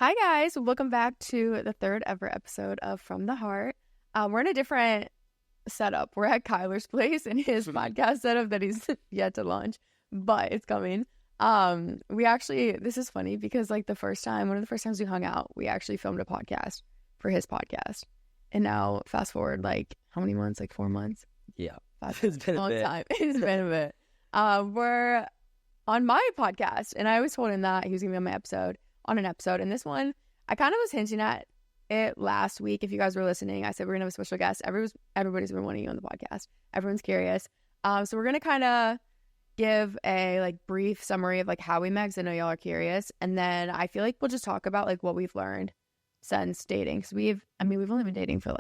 Hi guys, welcome back to the third ever episode of From the Heart. We're in a different setup. We're at Kyler's place in his podcast setup that he's yet to launch, but it's coming. This is funny because one of the first times we hung out, we actually filmed a podcast for his podcast. And now fast forward how many months? 4 months? Yeah. It's been a long time. It's been a bit. We're on my podcast, and I always told him that he was going to be on an episode. And this one, I kind of was hinting at it last week. If you guys were listening, I said we're going to have a special guest. Everybody's been wanting you on the podcast. Everyone's curious. So we're going to kind of give a brief summary of how we met, because I know y'all are curious. And then I feel like we'll just talk about what we've learned since dating. Because we've only been dating for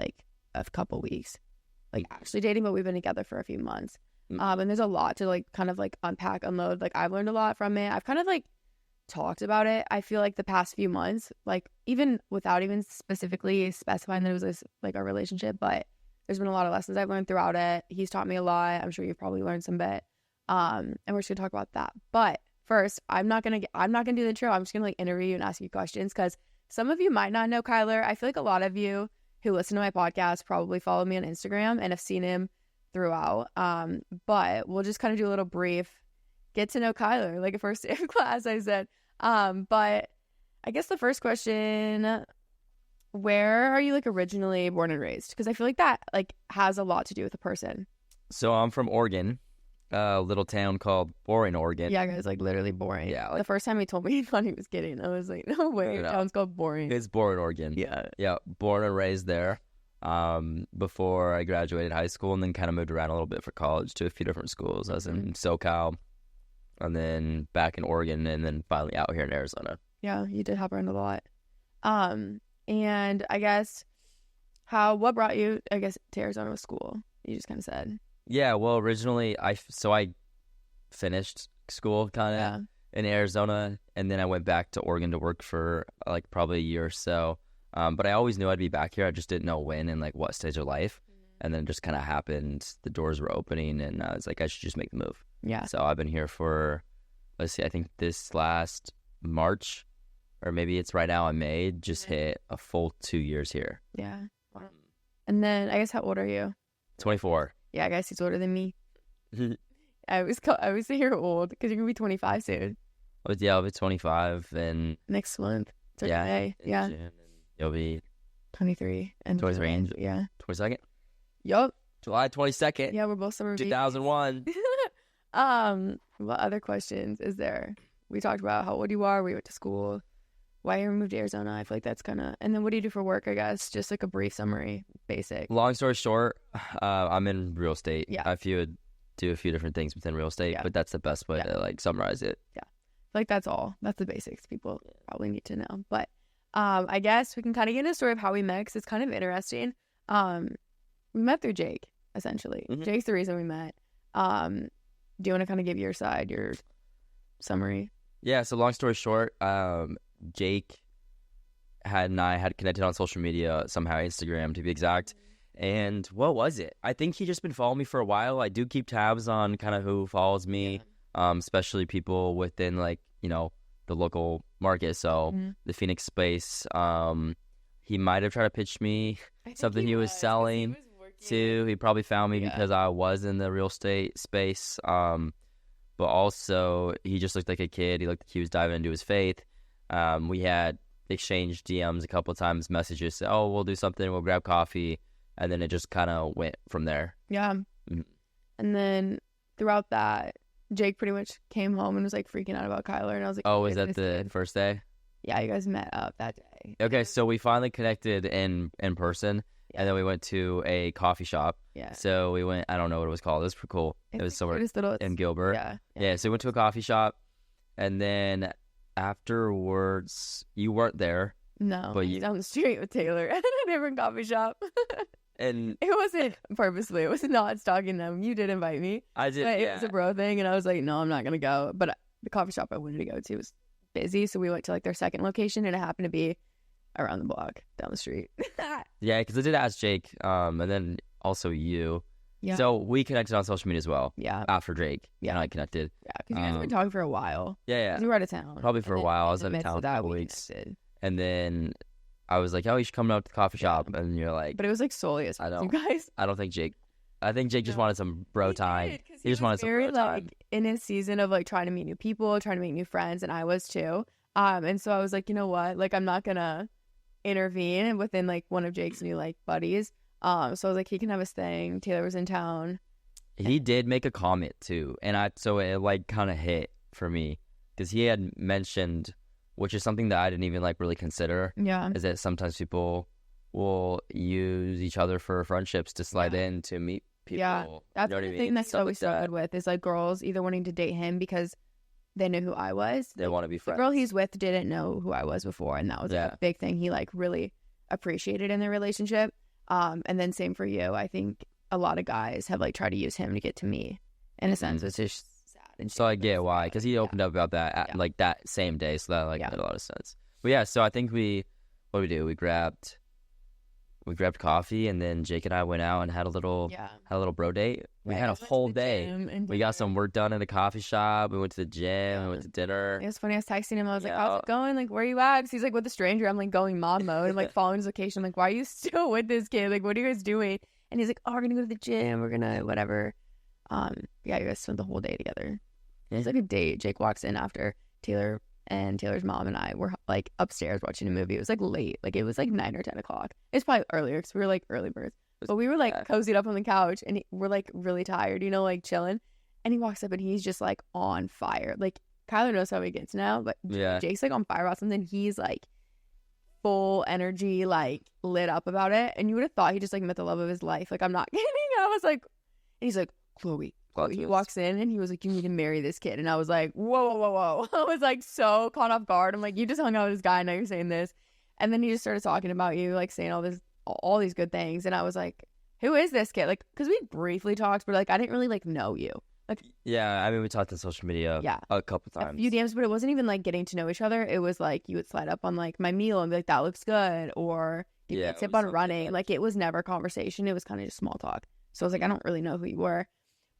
a couple weeks. Actually dating, but we've been together for a few months. And there's a lot to unpack, unload. I've learned a lot from it. I've kind of talked about it. I feel the past few months, even without even specifically specifying that it was a relationship, but there's been a lot of lessons I've learned throughout it. He's taught me a lot. I'm sure you've probably learned some bit. And we're just gonna talk about that. But first, I'm not gonna do the intro. I'm just gonna interview you and ask you questions, because some of you might not know Kyler. I feel a lot of you who listen to my podcast probably follow me on Instagram and have seen him throughout. But we'll just kind of do a little brief get to know Kyler, a first day of class, I said. But I guess the first question, where are you originally born and raised? Because I feel that has a lot to do with a person. So I'm from Oregon, a little town called Boring, Oregon. Yeah, guys, literally Boring. Yeah. The first time he told me, he thought he was kidding. I was like, no way, No. town's called Boring. It's Boring, Oregon. Yeah. Yeah, born and raised there before I graduated high school, and then kind of moved around a little bit for college to a few different schools. I was in SoCal, and then back in Oregon, and then finally out here in Arizona. Yeah, you did hop around a lot. And I guess what brought you, to Arizona with school? You just kind of said. Yeah, well, originally I finished school kind of in Arizona, and then I went back to Oregon to work for probably a year or so. But I always knew I'd be back here. I just didn't know when and what stage of life. And then it just kind of happened. The doors were opening, and I was I should just make the move. Yeah. So I've been here for, I think this last March, or maybe it's right now in May, just hit a full 2 years here. Yeah. Wow. And then I guess, how old are you? 24. Yeah, I guess he's older than me. I always say you're old because you're gonna be 25 soon. Yeah, I'll be 25 and next month. It's yeah, May. Yeah. June, and you'll be 23 and 23. Yeah. 22nd. Yup. July 22nd. Yeah, we're both summer babies. 2001. What other questions is there? We talked about how old you are, where you went to school, why you moved to Arizona. I feel that's kind of, and then what do you do for work? I guess just a brief summary, basic. Long story short, I'm in real estate. Yeah. I do a few different things within real estate, but that's the best way to summarize it. Yeah. That's all. That's the basics people probably need to know. But I guess we can kind of get into the story of how we met, 'cause it's kind of interesting. We met through Jake, essentially. Mm-hmm. Jake's the reason we met. Do you want to kind of give your side, your summary? Yeah, so long story short, Jake and I had connected on social media, somehow Instagram to be exact. And what was it? I think he just been following me for a while. I do keep tabs on kind of who follows me, especially people within the local market. So the Phoenix space, he might have tried to pitch me something he was selling too. He probably found me because I was in the real estate space. But also he just looked like a kid. He looked like he was diving into his faith. We had exchanged DMs a couple of times, messages, said, oh, we'll do something, we'll grab coffee. And then it just kind of went from there. Yeah. Mm-hmm. And then throughout that, Jake pretty much came home and was freaking out about Kyler. And I was like, oh, was that the first day? Yeah, you guys met up that day. Okay, so we finally connected in person. And then we went to a coffee shop. Yeah. So we went, I don't know what it was called. It was pretty cool. It was somewhere in Gilbert. Yeah. So we went to a coffee shop. And then afterwards, you weren't there. No, but you down the street with Taylor at a different coffee shop. And it wasn't purposely. It was not stalking them. You did invite me. I did. But it was a bro thing. And I was like, no, I'm not going to go. But the coffee shop I wanted to go to was busy. So we went to their second location. And it happened to be around the block down the street. Yeah, because I did ask Jake, and then also you. Yeah. So we connected on social media as well. Yeah. After Drake. Yeah. And I connected. Yeah, because you guys have been talking for a while. Yeah. You were out of town. Probably for a while. I was out of midst town for a that, couple we weeks. connected. And then I was like, oh, you should come out to the coffee shop. And you're like, But it was like solely as I you don't- guys. I don't think Jake. I think Jake just wanted some bro time. Did, 'cause He just was wanted some very bro time. like in his season of like trying to meet new people, trying to make new friends, and I was too. And so I was like, you know what? Like, I'm not gonna intervene within like one of Jake's new like buddies. So I was like, he can have his thing. Taylor was in town. He did make a comment too, and so it like kind of hit for me because he had mentioned, which is something that I didn't even like really consider, Yeah. is that sometimes people will use each other for friendships to slide in to meet people. Yeah, that's you know what the I mean? thing that's Stuff always like that. struggled with is like girls either wanting to date him because they knew who I was. They want to be The friends. girl he's with didn't know who I was before, and that was like, Yeah. a big thing he like really appreciated in their relationship. And then same for you. I think a lot of guys have like tried to use him to get to me in a sense, which is sad. And So I shitty, but get it's why, sad. because he opened up about that at, Yeah. like that same day, so that like Yeah. made a lot of sense. But yeah, so I think what did we do? We grabbed coffee, and then Jake and I went out and had a little bro date. We Yeah, had a guys went to whole the day. gym and We got dinner. some work done in the coffee shop. We went to the gym. We went to dinner. It was funny. I was texting him. I was like, Yeah. "How's it going? Like, where are you at?" 'Cause he's like with a stranger. I'm like going mom mode. I'm like following his location. I'm like, "Why are you still with this kid? Like, what are you guys doing?" And he's like, "Oh, we're gonna go to the gym. We're gonna whatever." Yeah, you guys spent the whole day together. It was like a date. Jake walks in after Taylor and Taylor's mom and I were like upstairs watching a movie. It was like late. Like it was like 9 or 10 o'clock. It's probably earlier because we were like early birds. But we were like cozied up on the couch and we're like really tired, you know, like chilling. And he walks up and he's just like on fire. Like Kyler knows how he gets now, but Yeah. Jake's like on fire about something. He's like full energy, like lit up about it. And you would have thought he just like met the love of his life. Like I'm not kidding. I was like, and he's like, Chloe. He walks in and he was like, you need to marry this kid. And I was like, whoa, whoa, whoa, whoa. I was like so caught off guard. I'm like, you just hung out with this guy. Now you're saying this. And then he just started talking about you, like saying all these good things. And I was like, who is this kid? Like, because we briefly talked, but like, I didn't really like know you. Yeah, I mean, we talked on social media Yeah. a couple A times. few DMs, but it wasn't even like getting to know each other. It was like you would slide up on like my meal and be like, that looks good. Or give me Yeah, a it tip was on something running. like- Like it was never conversation. It was kind of just small talk. So I was like, I don't really know who you were.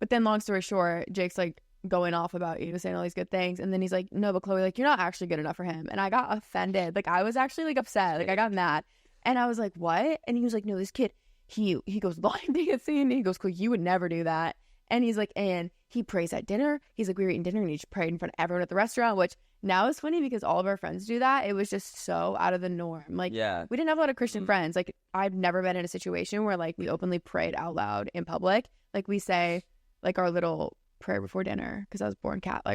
But then long story short, Jake's like going off about you, saying all these good things. And then he's like, no, but Chloe, like, you're not actually good enough for him. And I got offended. Like I was actually like upset. Like I got mad. And I was like, what? And he was like, no, this kid, he goes line dancing. He goes, Chloe, you would never do that. And he's like, and he prays at dinner. He's like, we were eating dinner and he just prayed in front of everyone at the restaurant, which now is funny because all of our friends do that. It was just so out of the norm. Like, Yeah. we didn't have a lot of Christian friends. Like, I've never been in a situation where like we openly prayed out loud in public. Like we say like our little prayer before dinner because I was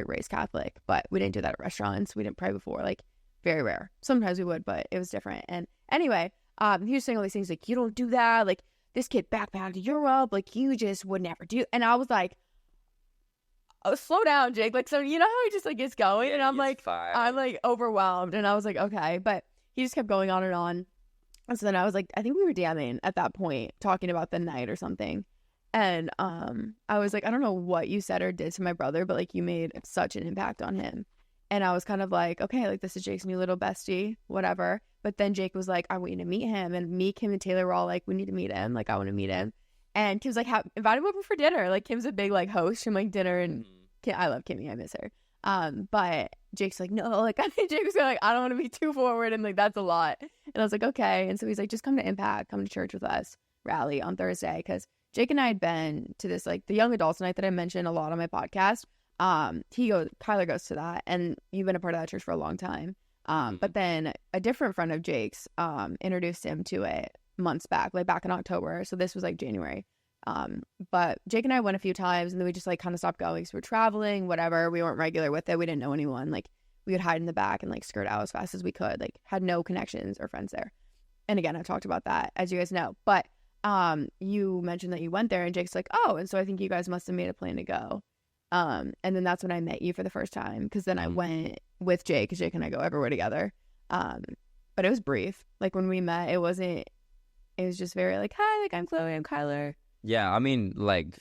raised Catholic, but we didn't do that at restaurants. We didn't pray before, like very rare. Sometimes we would, but it was different. And anyway, he was saying all these things like, you don't do that. Like this kid backpacked to Europe. Like you just would never do. And I was like, oh, slow down, Jake. Like, so you know how he just like gets going, and I'm like overwhelmed, and I was like, okay, but he just kept going on and on. And so then I was like, I think we were DMing at that point, talking about the night or something. And I was like, I don't know what you said or did to my brother, but like you made such an impact on him. And I was kind of like, okay, like this is Jake's new little bestie, whatever. But then Jake was like, I want you to meet him. And me, Kim, and Taylor were all like, we need to meet him. Like, I want to meet him. And Kim's like, invite him over for dinner. Like, Kim's a big like host from like dinner, and I love Kimmy. I miss her. But Jake's like, no, like I think Jake was like, I don't want to be too forward, and like that's a lot. And I was like, okay. And so he's like, just come to Impact, come to church with us, rally on Thursday, because Jake and I had been to this like the young adults night that I mentioned a lot on my podcast. Kyler goes to that, and you've been a part of that church for a long time. But then a different friend of Jake's introduced him to it months back, like back in October. So this was like January. But Jake and I went a few times, and then we just like kind of stopped going because we're traveling, whatever. We weren't regular with it. We didn't know anyone. Like we would hide in the back and like skirt out as fast as we could. Like had no connections or friends there. And again, I've talked about that, as you guys know. But you mentioned that you went there, and Jake's like, oh, and so I think you guys must have made a plan to go. And then that's when I met you for the first time, because then I went with Jake, because Jake and I go everywhere together. But it was brief. Like when we met, it was just very like, hi, like I'm Chloe, I'm Kyler. Yeah, I mean, like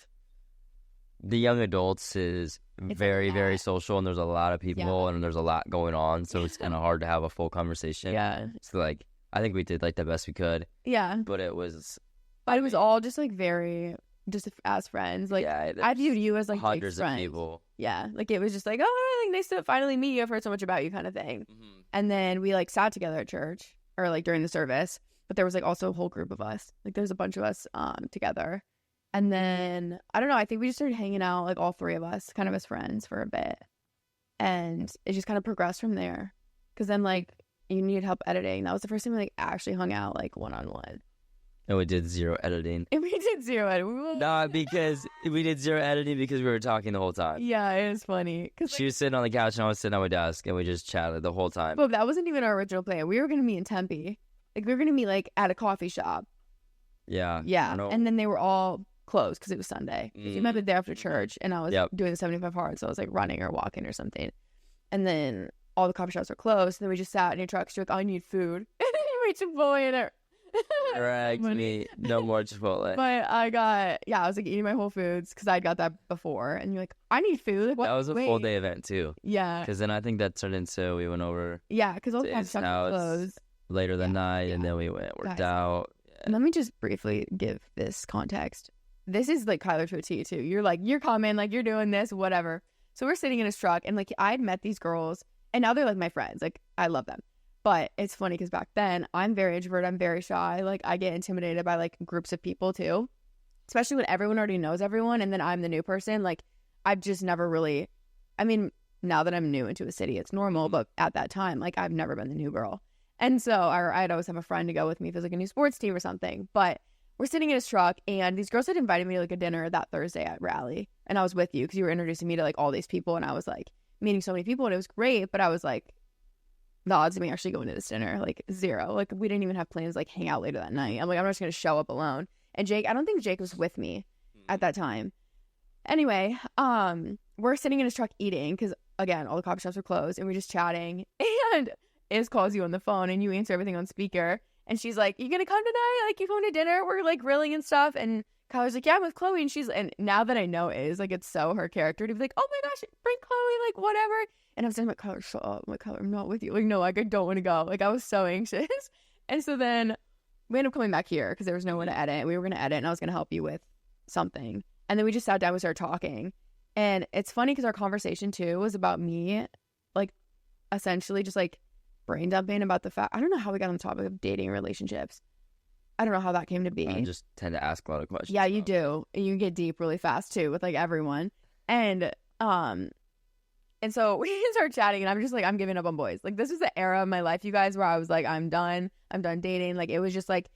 the young adults is very, very social, and there's a lot of people, and there's a lot going on, so it's kind of hard to have a full conversation. Yeah. So like, I think we did like the best we could. Yeah. But it was But it was all just like very just as friends. Like, yeah, I viewed you as like Jake's hundreds of friend. people. Yeah, like it was just like, oh, like nice to finally meet you. I've heard so much about you, kind of thing. And then we like sat together at church or like during the service, but there was like also a whole group of us. Like there's a bunch of us together. And then I don't know, I think we just started hanging out, like all three of us, kind of as friends for a bit. And it just kind of progressed from there. Because then like you needed help editing. That was the first time we like actually hung out like one-on-one. And we did zero editing. And we did zero editing. Not because we did zero editing because we were talking the whole time. Yeah, it was funny. Cause, She was sitting on the couch and I was sitting on my desk and we just chatted the whole time. but that wasn't even our original plan. We were going to meet in Tempe. Like we were going to meet like at a coffee shop. Yeah. Yeah. I know. And then they were all closed because it was Sunday. We met the day after church and I was doing the 75 hard. So I was like running or walking or something. And then all the coffee shops were closed. And then we just sat in your trucks. You're like, I need food. And then you made Chipotle in it. Correct me. No more Chipotle. But I was like eating my Whole Foods because I'd got that before. And you're like, I need food. Like, what? That was a full day event too. Yeah. Because then I think that turned into we went over Yeah, because all the to coffee his shops were house closed. later that night yeah. and then we worked Guys. out. And let me just briefly give this context. This is like Kyler to a T too. You're like, you're coming, like you're doing this, whatever. So we're sitting in his truck and like I had met these girls and now they're like my friends. Like I love them. But it's funny because back then I'm very introverted. I'm very shy. Like I get intimidated by like groups of people too, especially when everyone already knows everyone. And then I'm the new person. Like I've just never really, I mean, now that I'm new into a city, it's normal. But at that time, like I've never been the new girl. And so I'd always have a friend to go with me if there's like a new sports team or something. But we're sitting in his truck and these girls had invited me to like a dinner that Thursday at Rally. And I was with you because you were introducing me to like all these people. And I was like meeting so many people and it was great. But I was like, the odds of me actually going to this dinner, like zero. Like we didn't even have plans to like hang out later that night. I'm like, I'm just going to show up alone. And Jake, I don't think Jake was with me at that time. Anyway, we're sitting in his truck eating because again, all the coffee shops were closed and we're just chatting. And Iz calls you on the phone and you answer everything on speaker. And she's like, you gonna come tonight? Like, you coming to dinner? We're like grilling and stuff. And Kyler's like, yeah, I'm with Chloe. And now that I know Iz, like, it's so her character to be like, oh my gosh, bring Chloe, like, whatever. And I'm saying, like, Kyler, shut up. I'm like, Kyler, I'm not with you. Like, no, like, I don't want to go. Like, I was so anxious. And so then we ended up coming back here because there was no one to edit. We were going to edit and I was going to help you with something. And then we just sat down and started talking. And it's funny because our conversation, too, was about me, like, essentially just, like, brain dumping about the fact I don't know how we got on the topic of dating relationships. I don't know how that came to be. I just tend to ask a lot of questions. Yeah, you do. And you get deep really fast too with like everyone. And so we start chatting and I'm just like, I'm giving up on boys. Like this was the era of my life, you guys, where I was like, I'm done dating. Like it was just like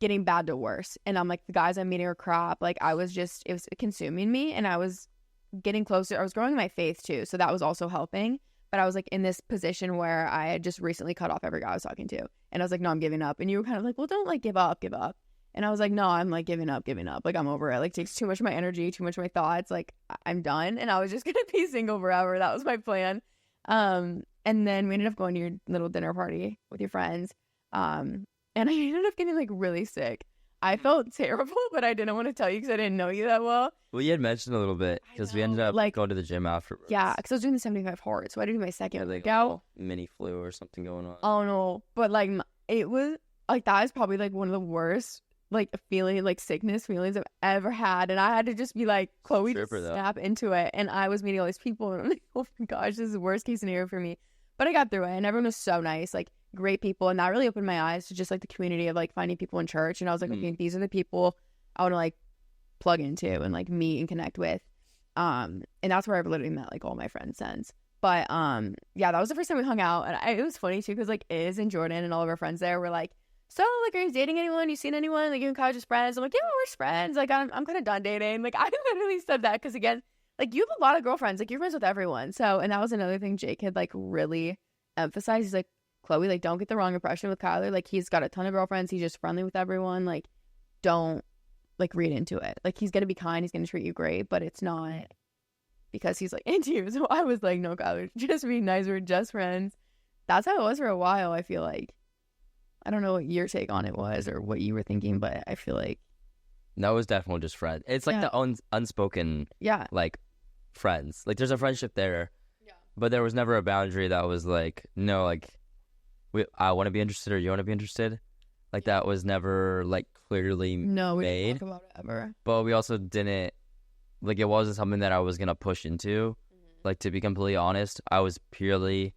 getting bad to worse. And I'm like, the guys I'm meeting are crap. Like it was consuming me and I was getting closer. I was growing my faith too. So that was also helping. But I was like in this position where I had just recently cut off every guy I was talking to. And I was like, no, I'm giving up. And you were kind of like, well, don't like give up. And I was like, no, I'm like giving up. Like I'm over it. Like it takes too much of my energy, too much of my thoughts. Like I'm done. And I was just going to be single forever. That was my plan. And then we ended up going to your little dinner party with your friends. And I ended up getting like really sick. I felt terrible, but I didn't want to tell you because I didn't know you that well. Well, you had mentioned a little bit because we ended up like going to the gym afterwards. Yeah, because I was doing the 75 hard, so I did my second like workout. Mini flu or something going on. Oh no, but like it was like that is probably like one of the worst like sickness feelings I've ever had, and I had to just be like, Chloe, just snap into it. And I was meeting all these people, and I'm like, oh my gosh, this is the worst case scenario for me. But I got through it, and everyone was so nice, like great people, and that really opened my eyes to just like the community of like finding people in church. And I was like, okay, these are the people I want to like plug into and like meet and connect with. And that's where I've literally met like all my friends since. But yeah, that was the first time we hung out, and it was funny too because like Iz and Jordan and all of our friends there were like, so like, are you dating anyone? You seen anyone? Like you and Kyle just friends? I'm like, yeah, we're just friends. Like I'm kind of done dating. Like I literally said that because again, like you have a lot of girlfriends. Like you're friends with everyone. So and that was another thing Jake had like really emphasized. He's like, Chloe, like don't get the wrong impression with Kyler. Like he's got a ton of girlfriends. He's just friendly with everyone. Like don't like read into it. Like he's gonna be kind. He's gonna treat you great, but it's not because he's like into you. So I was like, no, Kyler, just be nice. We're just friends. That's how it was for a while. I feel like. I don't know what your take on it was or what you were thinking, but I feel like that was definitely just friends. It's like the unspoken, like friends. Like there's a friendship there, but there was never a boundary that was like, no, like I want to be interested or you want to be interested. Like that was never like clearly No, we made. didn't talk about it ever. But we also didn't, like, it wasn't something that I was going to push into. Like, to be completely honest, I was purely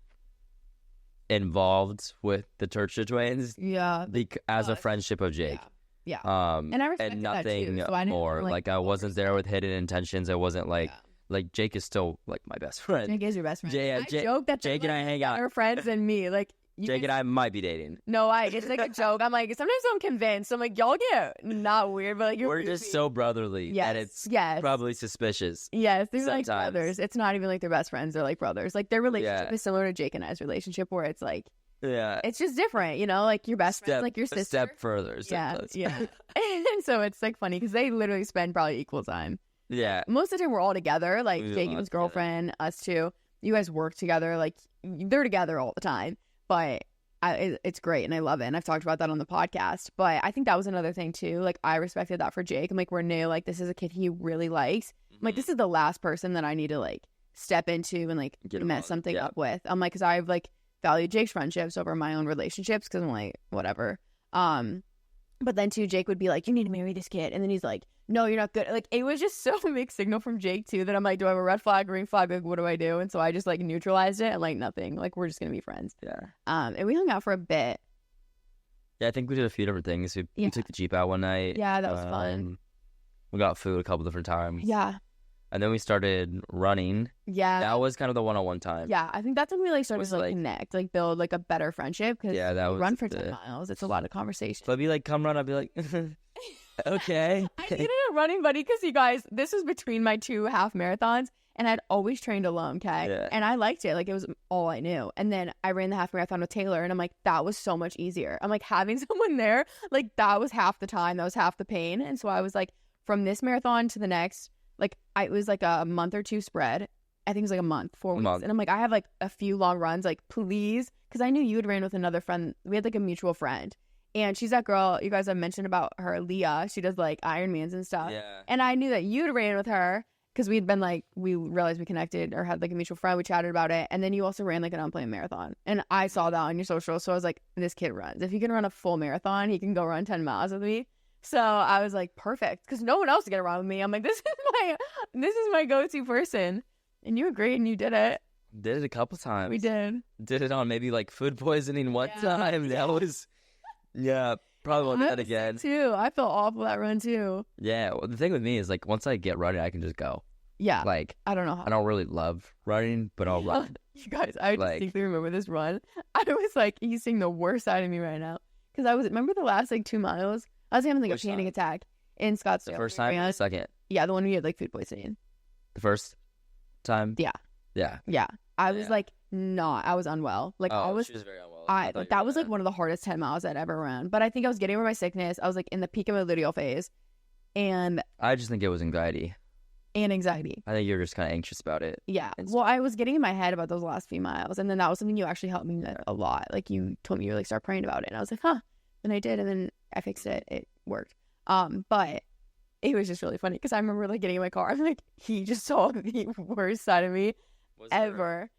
involved with the Turcha twins Yeah. as a friendship of Jake. Yeah. And I respected nothing that too, so I didn't more. have, Like, I wasn't there with hidden intentions. I wasn't like, like, Jake is still, like, my best friend. Jake is your best friend. Yeah, I joke that Jake and I hang out. better friends than me. Like, Jake and I might be dating. No, it's like a joke. I'm like, sometimes I'm convinced. I'm like, y'all get not weird, but like We're just so brotherly that it's probably suspicious. Yes, they're sometimes. like brothers. It's not even like they're best friends. They're like brothers. Like their relationship is similar to Jake and I's relationship, where it's like, it's just different, you know, like your best friend, like your sister. A step further. Yeah. And so it's like funny because they literally spend probably equal time. Yeah. Most of the time we're all together. Like Jake and his girlfriend, us two. You guys work together. Like they're together all the time. But it's great and I love it. And I've talked about that on the podcast. But I think that was another thing too. Like I respected that for Jake. I'm like, we're new. Like this is a kid he really likes. I'm like, this is the last person that I need to like step into and like mess something up with. I'm like, because I've like valued Jake's friendships over my own relationships because I'm like, whatever. But then too, Jake would be like, you need to marry this kid. And then he's like, no, you're not good. Like, it was just so mixed signal from Jake too that I'm like, do I have a red flag, green flag? Like, what do I do? And so I just like neutralized it and like nothing. Like, we're just going to be friends. Yeah. And we hung out for a bit. Yeah, I think we did a few different things. We took the Jeep out one night. Yeah, that was fun. We got food a couple different times. Yeah. And then we started running. Yeah. That was kind of the one-on-one time. Yeah, I think that's when we like started to like connect, like build like a better friendship. Because that was run for 10 miles. It's a lot of conversation. So I'd be like, come run. I'd be like, okay. I needed a running buddy because you guys, this was between my 2 half marathons and I'd always trained alone, okay? Yeah. And I liked it. Like it was all I knew. And then I ran the half marathon with Taylor and I'm like, that was so much easier. I'm like, having someone there, like that was half the time. That was half the pain. And so I was like, from this marathon to the next, like it was like a month or 2 spread. I think it was like a month, 4 weeks. And I'm like, I have like a few long runs, like please. Because I knew you had ran with another friend. We had like a mutual friend. And she's that girl you guys have mentioned about her, Leah. She does like Ironmans and stuff. Yeah. And I knew that you'd ran with her because we'd been like, we realized we connected or had like a mutual friend. We chatted about it. And then you also ran like an unplanned marathon. And I saw that on your social. So I was like, this kid runs. If he can run a full marathon, he can go run 10 miles with me. So I was like, perfect. Because no one else is going to run with me. I'm like, this is my go-to person. And you agreed and you did it. Did it a couple times. We did. Did it on maybe like food poisoning one time. That was, probably won't do that again. Too. I felt awful that run too. Yeah. Well, the thing with me is like once I get running, I can just go. Yeah. Like, I don't know how. I don't really love running, but I'll run. You guys, I like, distinctly remember this run. I was like, he's seeing the worst side of me right now. Because remember the last like 2 miles? I was having like a panic attack in Scottsdale. The first time or the second? Yeah, the one we had like food poisoning. The first time? Yeah. Yeah. Yeah. I was like, I was unwell. Like I was. She was very unwell. That was like one of the hardest 10 miles I'd ever run. But I think I was getting over my sickness. I was like in the peak of my luteal phase. And I just think it was anxiety. And anxiety. I think you're just kind of anxious about it. Yeah. Well, I was getting in my head about those last few miles. And then that was something you actually helped me with a lot. Like you told me you like start praying about it. And I was like, huh. And I did. And then I fixed it. It worked. But it was just really funny because I remember like getting in my car. I'm like, he just saw the worst side of me ever.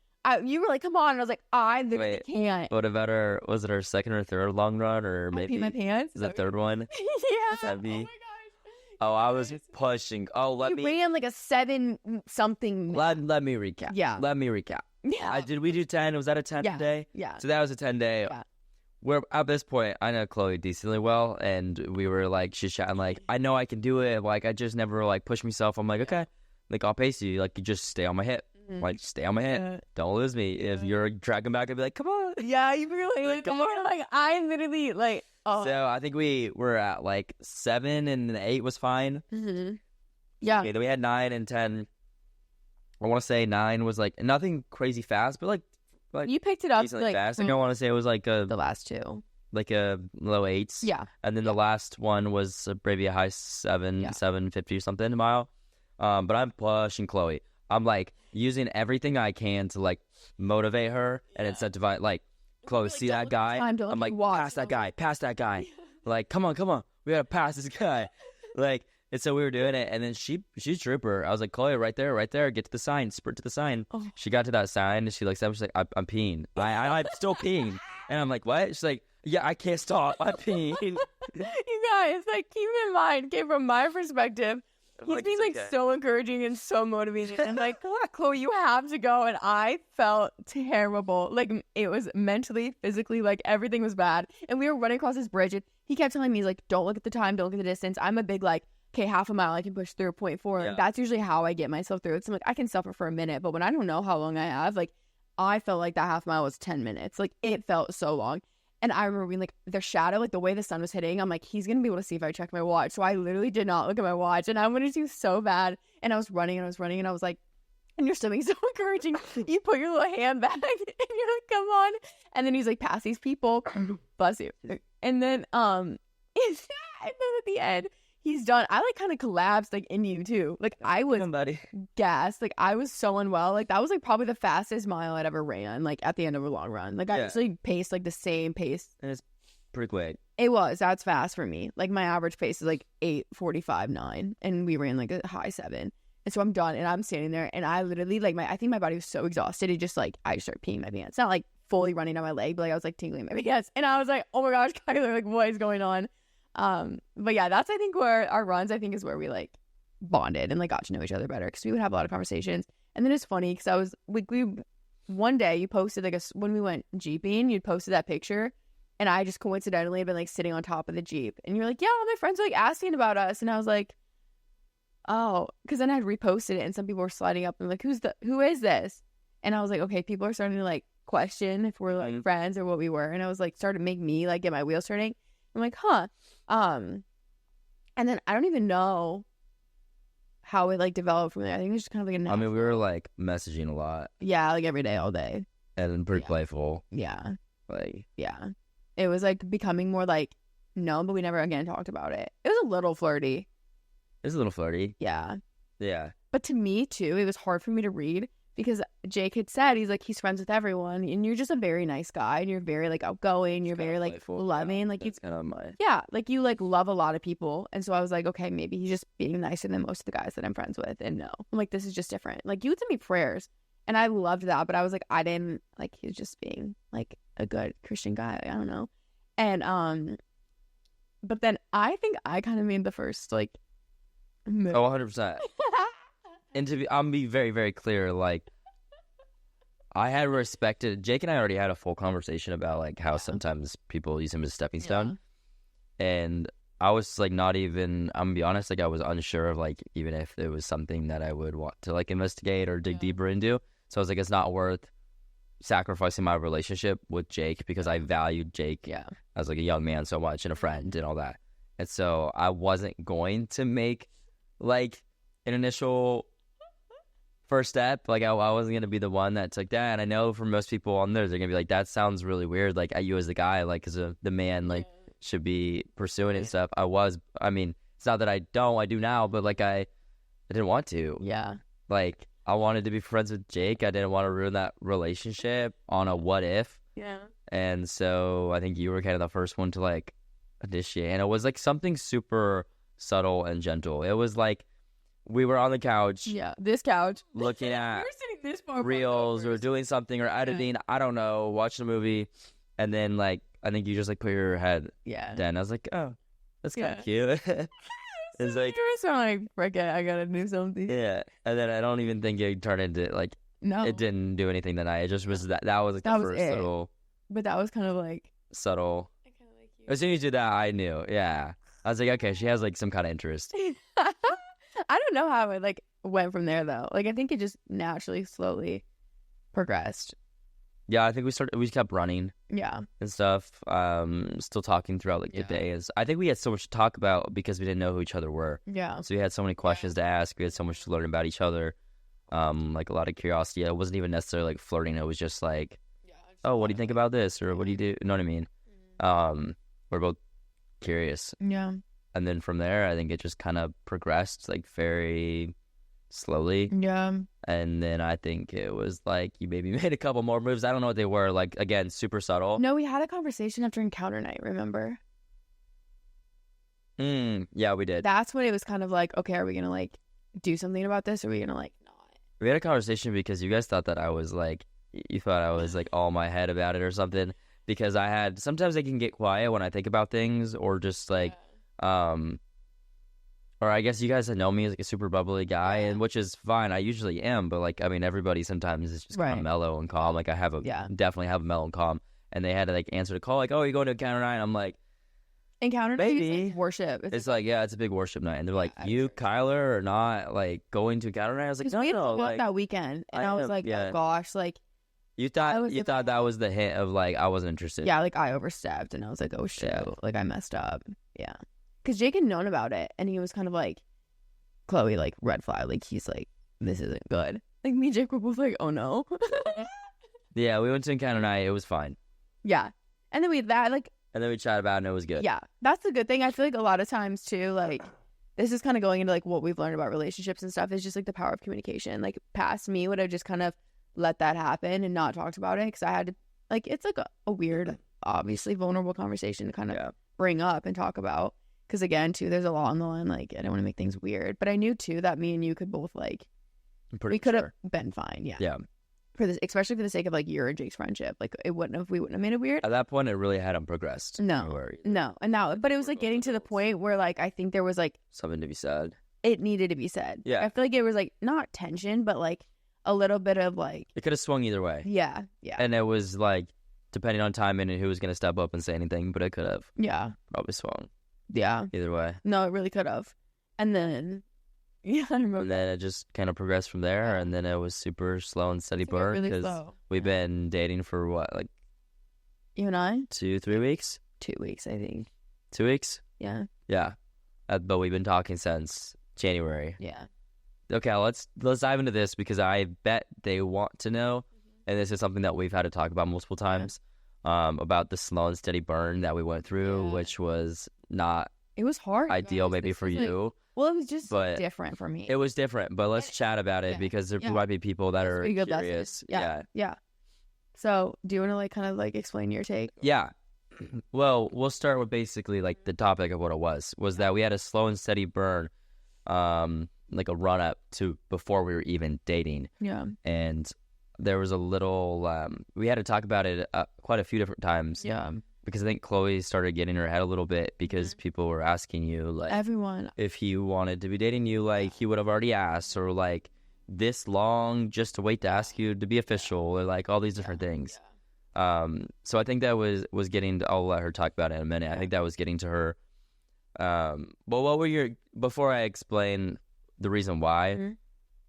You were like, come on. And I was like, I literally can't. What about was it our second or third long run or maybe? I peed my pants. Is that third one? Yeah. That me? Oh my gosh. Oh, I was pushing. Oh, you ran like a 7-something. Let me recap. Yeah. Let me recap. Yeah. Did we do 10? Was that a 10 day? Yeah. So that was a 10 day. Yeah. Where at this point, I know Chloe decently well, and we were like, she's chatting like, I know I can do it. Like, I just never like push myself. I'm like, okay, like I'll pace you. Like, you just stay on my hip. Like, stay on my hip. Don't lose me. If you're dragging back, I'd be like, come on. Yeah, you really like, come on. Like, I literally like. Oh. So I think we were at like 7 and 8 was fine. Mm-hmm. Yeah. Okay, then we had 9 and 10. I want to say 9 was like nothing crazy fast, but like you picked it up like fast. Like I want to say it was like the last 2, like a low 8s. Yeah. And then the last one was maybe a high 750 or something a mile. But I'm pushing Chloe. I'm like using everything I can to like motivate her and incentivize. Like, Chloe, see that guy? I'm like, pass that guy. Like, come on, we gotta pass this guy. Like, and so we were doing it, and then she's a trooper. I was like, Chloe, right there, get to the sign, sprint to the sign. She got to that sign, and she looks at me, she's like, I'm peeing. I'm still peeing, and I'm like, what? She's like, Yeah, I can't stop. I mean, You guys, like, keep in mind, okay, from my perspective, he's being like so encouraging and so motivating. And like, Chloe, you have to go. And I felt terrible. Like, it was mentally, physically, like everything was bad. And we were running across this bridge, and he kept telling me, he's like, don't look at the time, don't look at the distance. I'm a big like, okay, half a mile I can push through 0.4. Yeah. Like, that's usually how I get myself through it. So I'm like, I can suffer for a minute, but when I don't know how long I have, like, I felt like that half mile was 10 minutes. Like, it felt so long. And I remember being like, the shadow, like the way the sun was hitting, I'm like, he's going to be able to see if I check my watch. So I literally did not look at my watch, and I wanted to so bad. And I was running, and I was like, and you're still being so encouraging. You put your little hand back, and you're like, come on. And then he's like, pass these people. Bless you. And then, and then at the end, he's done. I like kind of collapsed like in you too. Like I was gassed. Like I was so unwell. Like that was like probably the fastest mile I'd ever ran. Like at the end of a long run. Like I actually paced like the same pace. And it's pretty quick. It was. That's fast for me. Like my average pace is like 8:45, 9, and we ran like a high 7. And so I'm done, and I'm standing there, and I literally like I think my body was so exhausted. It just like I just started peeing my pants. Not like fully running down my leg, but like I was like tingling my pants, and I was like, oh my gosh, Kyler, like what is going on? But yeah, that's I think where our runs is where we like bonded and like got to know each other better, because we would have a lot of conversations. And then it's funny because I was we one day you posted like when we went jeeping, you posted that picture, and I just coincidentally had been like sitting on top of the Jeep, and you're like, yeah, all my friends are like asking about us, and I was like, oh, because then I had reposted it, and some people were sliding up and like, who is this? And I was like, okay, people are starting to like question if we're like friends or what we were, and I was like started to make me like get my wheels turning. I'm like, huh. And then I don't even know how it like developed from there. I think it's just kind of like I mean, we were like messaging a lot. Yeah, like every day, all day. And pretty playful. Yeah. Like, yeah. It was like becoming more like known, but we never again talked about it. It was a little flirty. It's a little flirty. Yeah. Yeah. But to me too, it was hard for me to read, because Jake had said, he's like, he's friends with everyone, and you're just a very nice guy, and you're very like outgoing, you're very like playful, loving, like it's kind of my like you like love a lot of people. And so I was like, okay, maybe he's just being nicer than most of the guys that I'm friends with. And no, I'm like, this is just different. Like you would send me prayers, and I loved that, but I was like, I didn't like, he was just being like a good Christian guy. I don't know. And but then I think I kind of made the first like move. 100%. And I'm be very, very clear, like, I had respected, Jake and I already had a full conversation about, like, how sometimes people use him as a stepping stone. And I was, like, not even, I'm gonna be honest, like, I was unsure of, like, even if it was something that I would want to, like, investigate or dig deeper into. So I was like, it's not worth sacrificing my relationship with Jake, because I valued Jake as, like, a young man so much and a friend and all that. And so I wasn't going to make, like, an initial first step. Like I wasn't gonna be the one that took that. And I know for most people on there, they're gonna be like, that sounds really weird, like you as the guy, like as the man, like should be pursuing it and stuff. I mean, it's not that I do now, but like I didn't want to. Like I wanted to be friends with Jake. I didn't want to ruin that relationship on a what if. And so I think you were kind of the first one to like initiate, and it was like something super subtle and gentle. It was like we were on the couch. This couch. Looking at we were sitting this far reels or doing something or editing. I don't know, watching a movie. And then, like, I think you just, like, put your head down. I was like, oh, that's kind of cute. It's like, so like, I gotta do something. Yeah. And then I don't even think it turned into, like, it didn't do anything that night. It just was that was, like, the first little. But that was kind of, like. Subtle. I kind of like you. As soon as you did that, I knew. Yeah. I was like, okay, she has, like, some kind of interest. I don't know how it like went from there though. Like I think it just naturally, slowly progressed. Yeah, I think we kept running. And stuff. Still talking throughout like the days. I think we had so much to talk about because we didn't know who each other were. So we had so many questions to ask. We had so much to learn about each other. Like a lot of curiosity. It wasn't even necessarily like flirting. It was just like, oh, what do you think about this? Or what do you do? You know what I mean? We're both curious. And then from there, I think it just kind of progressed like very slowly. And then I think it was like you maybe made a couple more moves. I don't know what they were. Like, again, super subtle. No, we had a conversation after encounter night, remember? Yeah, we did. That's when it was kind of like, okay, are we going to like do something about this? Or are we going to like not? We had a conversation because you guys thought that I was like, you thought I was like all in my head about it or something. because sometimes I can get quiet when I think about things, or just like, or I guess you guys that know me as like a super bubbly guy, and which is fine. I usually am, but like, I mean, everybody sometimes is just kind of mellow and calm. Like I definitely have a mellow and calm, and they had to like answer the call, like, oh, you going to Encounter Night? I'm like, Encounter Night is like worship. It's like, yeah, it's a big worship night, and they're like, you, Kyler, are not like going to Encounter Night? I was like, no, like that weekend, and I was like, oh gosh, like. You thought that was the hint of like I wasn't interested. Yeah, like I overstepped, and I was like, oh shit, like I messed up. Yeah, because Jake had known about it, and he was kind of like, Chloe, like red flag, like he's like, this isn't good. Like me and Jake were both like, oh no. Yeah, we went to Encounter Night. It was fine. Yeah, and then we chatted about it, and it was good. Yeah, that's the good thing. I feel like a lot of times too, like this is kind of going into like what we've learned about relationships and stuff. Is just like the power of communication. Like past me would have just kind of let that happen and not talked about it, because I had to, like, it's like a weird, obviously vulnerable conversation to kind of bring up and talk about, because again too, there's a lot on the line. Like I don't want to make things weird, but I knew too that me and you could both like, we could have been fine. Yeah for this, especially for the sake of like your and Jake's friendship. Like we wouldn't have made it weird at that point. It really hadn't progressed. No, and now, but it was like getting to the point where like I think there was like something to be said. It needed to be said. I feel like it was like not tension, but like a little bit of like, it could have swung either way. Yeah. And it was like, depending on timing and who was going to step up and say anything, but it could have. Yeah. Probably swung. Yeah. Either way. No, it really could have. And then, I remember. And then it just kind of progressed from there, and then it was super slow and steady burn, because we've been dating for what, like? You and I? 2-3 weeks? 2 weeks, I think. 2 weeks? Yeah. Yeah. But we've been talking since January. Yeah. Okay, let's dive into this, because I bet they want to know, and this is something that we've had to talk about multiple times, about the slow and steady burn that we went through, which was not. It was hard. Ideal, maybe for you. Well, it was just different for me. It was different, but let's chat about it, because there might be people that are curious. Yeah. So, do you want to like kind of like explain your take? Yeah. Well, we'll start with basically like the topic of what it was that we had a slow and steady burn. Like a run up to before we were even dating. Yeah. And there was a little, we had to talk about it quite a few different times. Yeah. Because I think Chloe started getting her head a little bit, because people were asking you, like, everyone, if he wanted to be dating you, like he would have already asked, or like this long just to wait to ask you to be official, or like all these different things. So I think that was getting to, I'll let her talk about it in a minute. I think that was getting to her. Well, what were before I explain the reason why,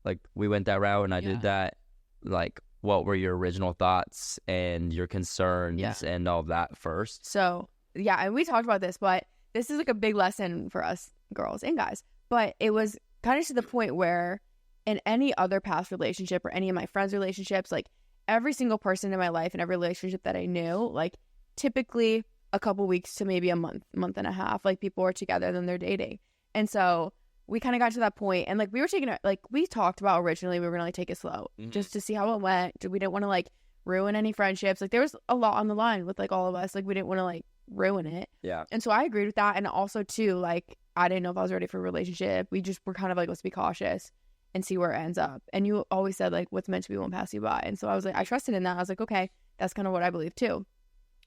like we went that route and I did that, like what were your original thoughts and your concerns and all of that first? So and we talked about this, but this is like a big lesson for us girls and guys. But it was kind of to the point where in any other past relationship or any of my friends' relationships, like every single person in my life and every relationship that I knew, like typically a couple weeks to maybe a month and a half, like people were together, then they're dating. And so we kind of got to that point, and like we were taking it, like we talked about originally, we were gonna like take it slow just to see how it went. We didn't want to like ruin any friendships. Like there was a lot on the line with like all of us. Like we didn't want to like ruin it. Yeah. And so I agreed with that, and also too, like I didn't know if I was ready for a relationship. We just were kind of like, let's be cautious and see where it ends up. And you always said like, what's meant to be won't pass you by. And so I was like, I trusted in that. I was like, okay, that's kind of what I believe too.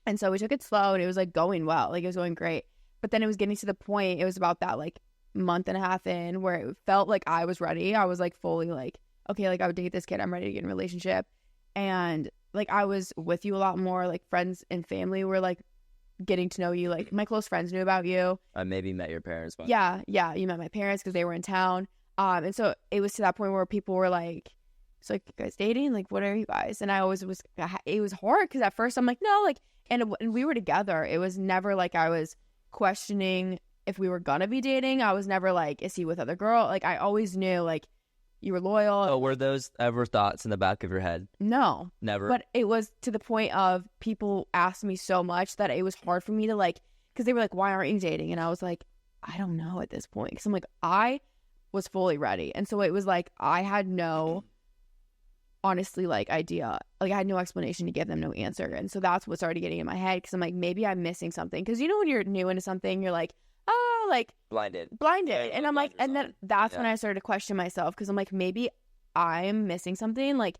And so we took it slow, and it was like going well, like it was going great. But then it was getting to the point, it was about that like month and a half in, where it felt like I was ready. I was like fully like, okay, like I would date this kid, I'm ready to get in a relationship. And like I was with you a lot more, like friends and family were like getting to know you, like my close friends knew about you. I maybe met your parents. Yeah, you met my parents because they were in town. And so it was to that point where people were like, so like, you guys dating? Like, what are you guys? And I always was, it was hard because at first I'm like, no, like, and we were together. It was never like I was questioning if we were gonna be dating. I was never like, is he with other girl? Like, I always knew like you were loyal. Oh, were those ever thoughts in the back of your head? No, never. But it was to the point of people asked me so much that it was hard for me to like, because they were like, why aren't you dating? And I was like, I don't know at this point, because I'm like, I was fully ready. And so it was like I had no, honestly, like idea, like I had no explanation to give them, no answer. And so that's what started getting in my head, because I'm like, maybe I'm missing something. Because you know when you're new into something, you're like, oh, like blinded. And I'm like, and then that's when I started to question myself, because I'm like, maybe I'm missing something. Like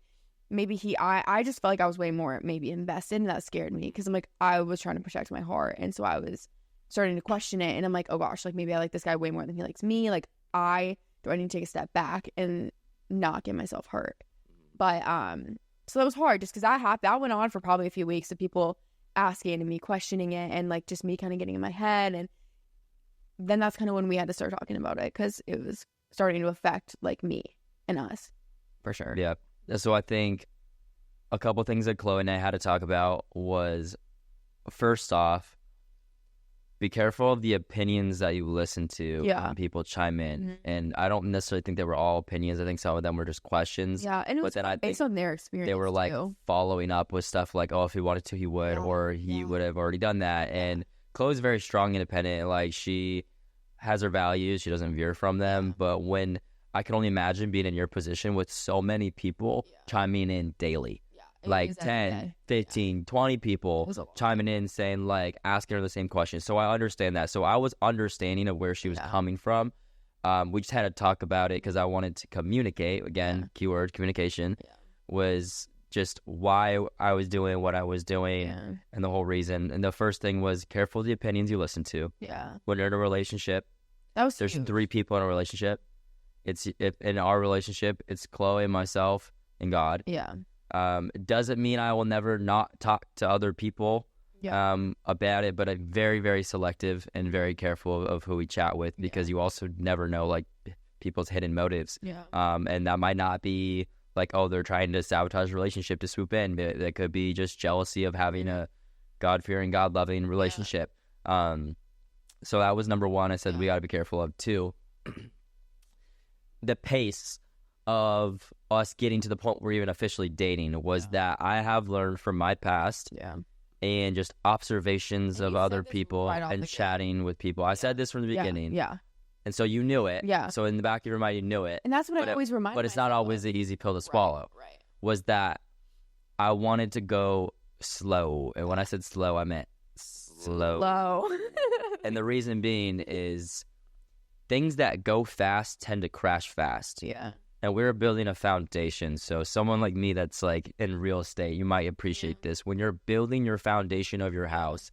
maybe I just felt like I was way more maybe invested, and that scared me because I'm like, I was trying to protect my heart, and so I was starting to question it, and I'm like, oh gosh, like maybe I like this guy way more than he likes me. Like I need to take a step back and not get myself hurt. But so that was hard just because that went on for probably a few weeks of people asking and me questioning it, and like just me kind of getting in my head, and then that's kind of when we had to start talking about it because it was starting to affect like me and us for sure. Yeah. So I think a couple things that Chloe and I had to talk about was, first off, be careful of the opinions that you listen to when people chime in. Mm-hmm. And I don't necessarily think they were all opinions. I think some of them were just questions. Yeah, and it was based on their experience. They were like following up with stuff like, oh, if he wanted to, he would, or he would have already done that. And Chloe's very strong, independent. Like, she has her values. She doesn't veer from them. But when I can only imagine being in your position with so many people chiming in daily. Like 10, 15, 20 people chiming in saying, like, asking her the same question. So I understand that. So I was understanding of where she was coming from. We just had to talk about it because I wanted to communicate. Again, keyword communication was just why I was doing what I was doing and the whole reason. And the first thing was careful of the opinions you listen to. Yeah. When you're in a relationship, there's huge. 3 people in a relationship. In our relationship, it's Chloe, myself, and God. Yeah. Doesn't mean I will never not talk to other people about it, but I'm very, very selective and very careful of who we chat with because you also never know, like, people's hidden motives. Yeah. And that might not be like, oh, they're trying to sabotage a relationship to swoop in. That could be just jealousy of having a God-fearing, God-loving relationship. So that was number 1. I said we got to be careful of. 2, the pace of us getting to the point where we're even officially dating was that I have learned from my past and just observations of other people and chatting with people. I said this from the beginning. Yeah. And so you knew it. Yeah. So in the back of your mind, you knew it. And that's what I always remind myself. But it's not always the easy pill to swallow. Right. Was that I wanted to go slow. And when I said slow, I meant slow. And the reason being is things that go fast tend to crash fast. Yeah. And we're building a foundation. So someone like me that's like in real estate, you might appreciate this. When you're building your foundation of your house,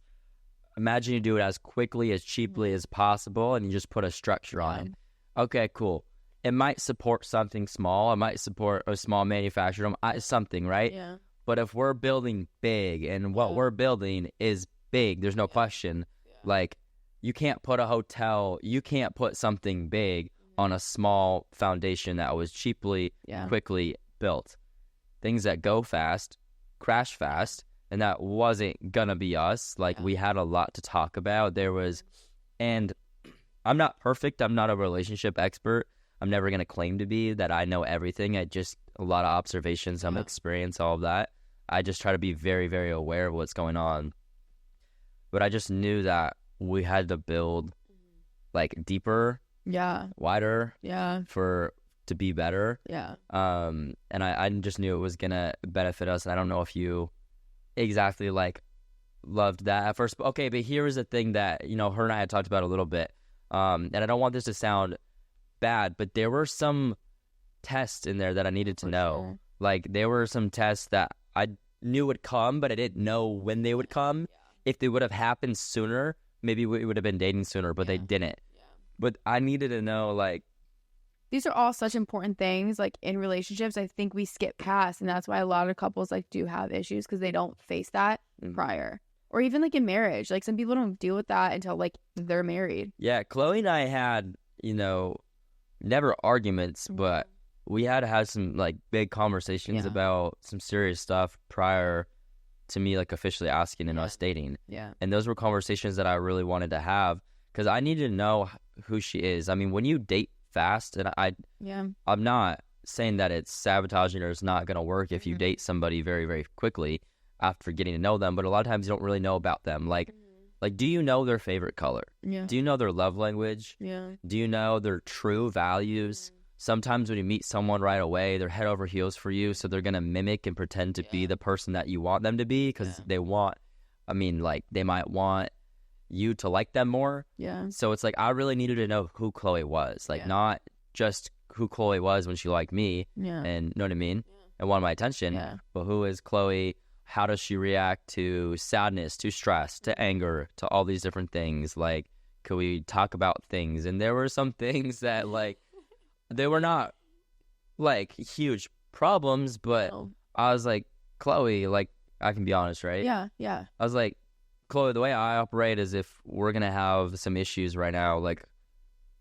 imagine you do it as quickly, as cheaply as possible, and you just put a structure on it. Okay, cool. It might support something small. It might support a small manufacturer, something, right? Yeah. But if we're building big, and what we're building is big, there's no question. Yeah. Like, you can't put a hotel, you can't put something big on a small foundation that was cheaply, quickly built. Things that go fast, crash fast, and that wasn't gonna be us. Like, we had a lot to talk about. And I'm not perfect. I'm not a relationship expert. I'm never gonna claim to be that I know everything. I just, a lot of observations, some experience, all of that. I just try to be very, very aware of what's going on. But I just knew that we had to build, like, deeper, wider, to be better. Yeah. And I just knew it was gonna benefit us. And I don't know if you exactly like loved that at first. Okay, but here is the thing that, you know, her and I had talked about a little bit. And I don't want this to sound bad, but there were some tests in there that I needed to know. Sure. Like, there were some tests that I knew would come, but I didn't know when they would come. If they would have happened sooner, maybe we would have been dating sooner, but they didn't. But I needed to know, like, these are all such important things, like, in relationships. I think we skip past, and that's why a lot of couples, like, do have issues because they don't face that prior. Or even, like, in marriage. Like, some people don't deal with that until, like, they're married. Yeah, Chloe and I had, you know, never arguments, but we had to have some, like, big conversations about some serious stuff prior to me, like, officially asking and us dating. Yeah. And those were conversations that I really wanted to have because I needed to know who she is. I mean, when you date fast, and I'm not saying that it's sabotaging or it's not going to work if you date somebody very, very quickly after getting to know them, but a lot of times you don't really know about them. Like, do you know their favorite color? Yeah. Do you know their love language? Yeah. Do you know their true values? Sometimes when you meet someone right away, they're head over heels for you, so they're going to mimic and pretend to be the person that you want them to be because they might want you to like them more. Yeah. So it's like, I really needed to know who Chloe was. Like, not just who Chloe was when she liked me. Yeah. And, know what I mean? and wanted my attention. Yeah. But who is Chloe? How does she react to sadness, to stress, to anger, to all these different things? Like, could we talk about things? And there were some things that, like, they were not, like, huge problems, but No. I was like, Chloe, like, I can be honest, right? Yeah. Yeah. I was like, Chloe, the way I operate is if we're going to have some issues right now, like,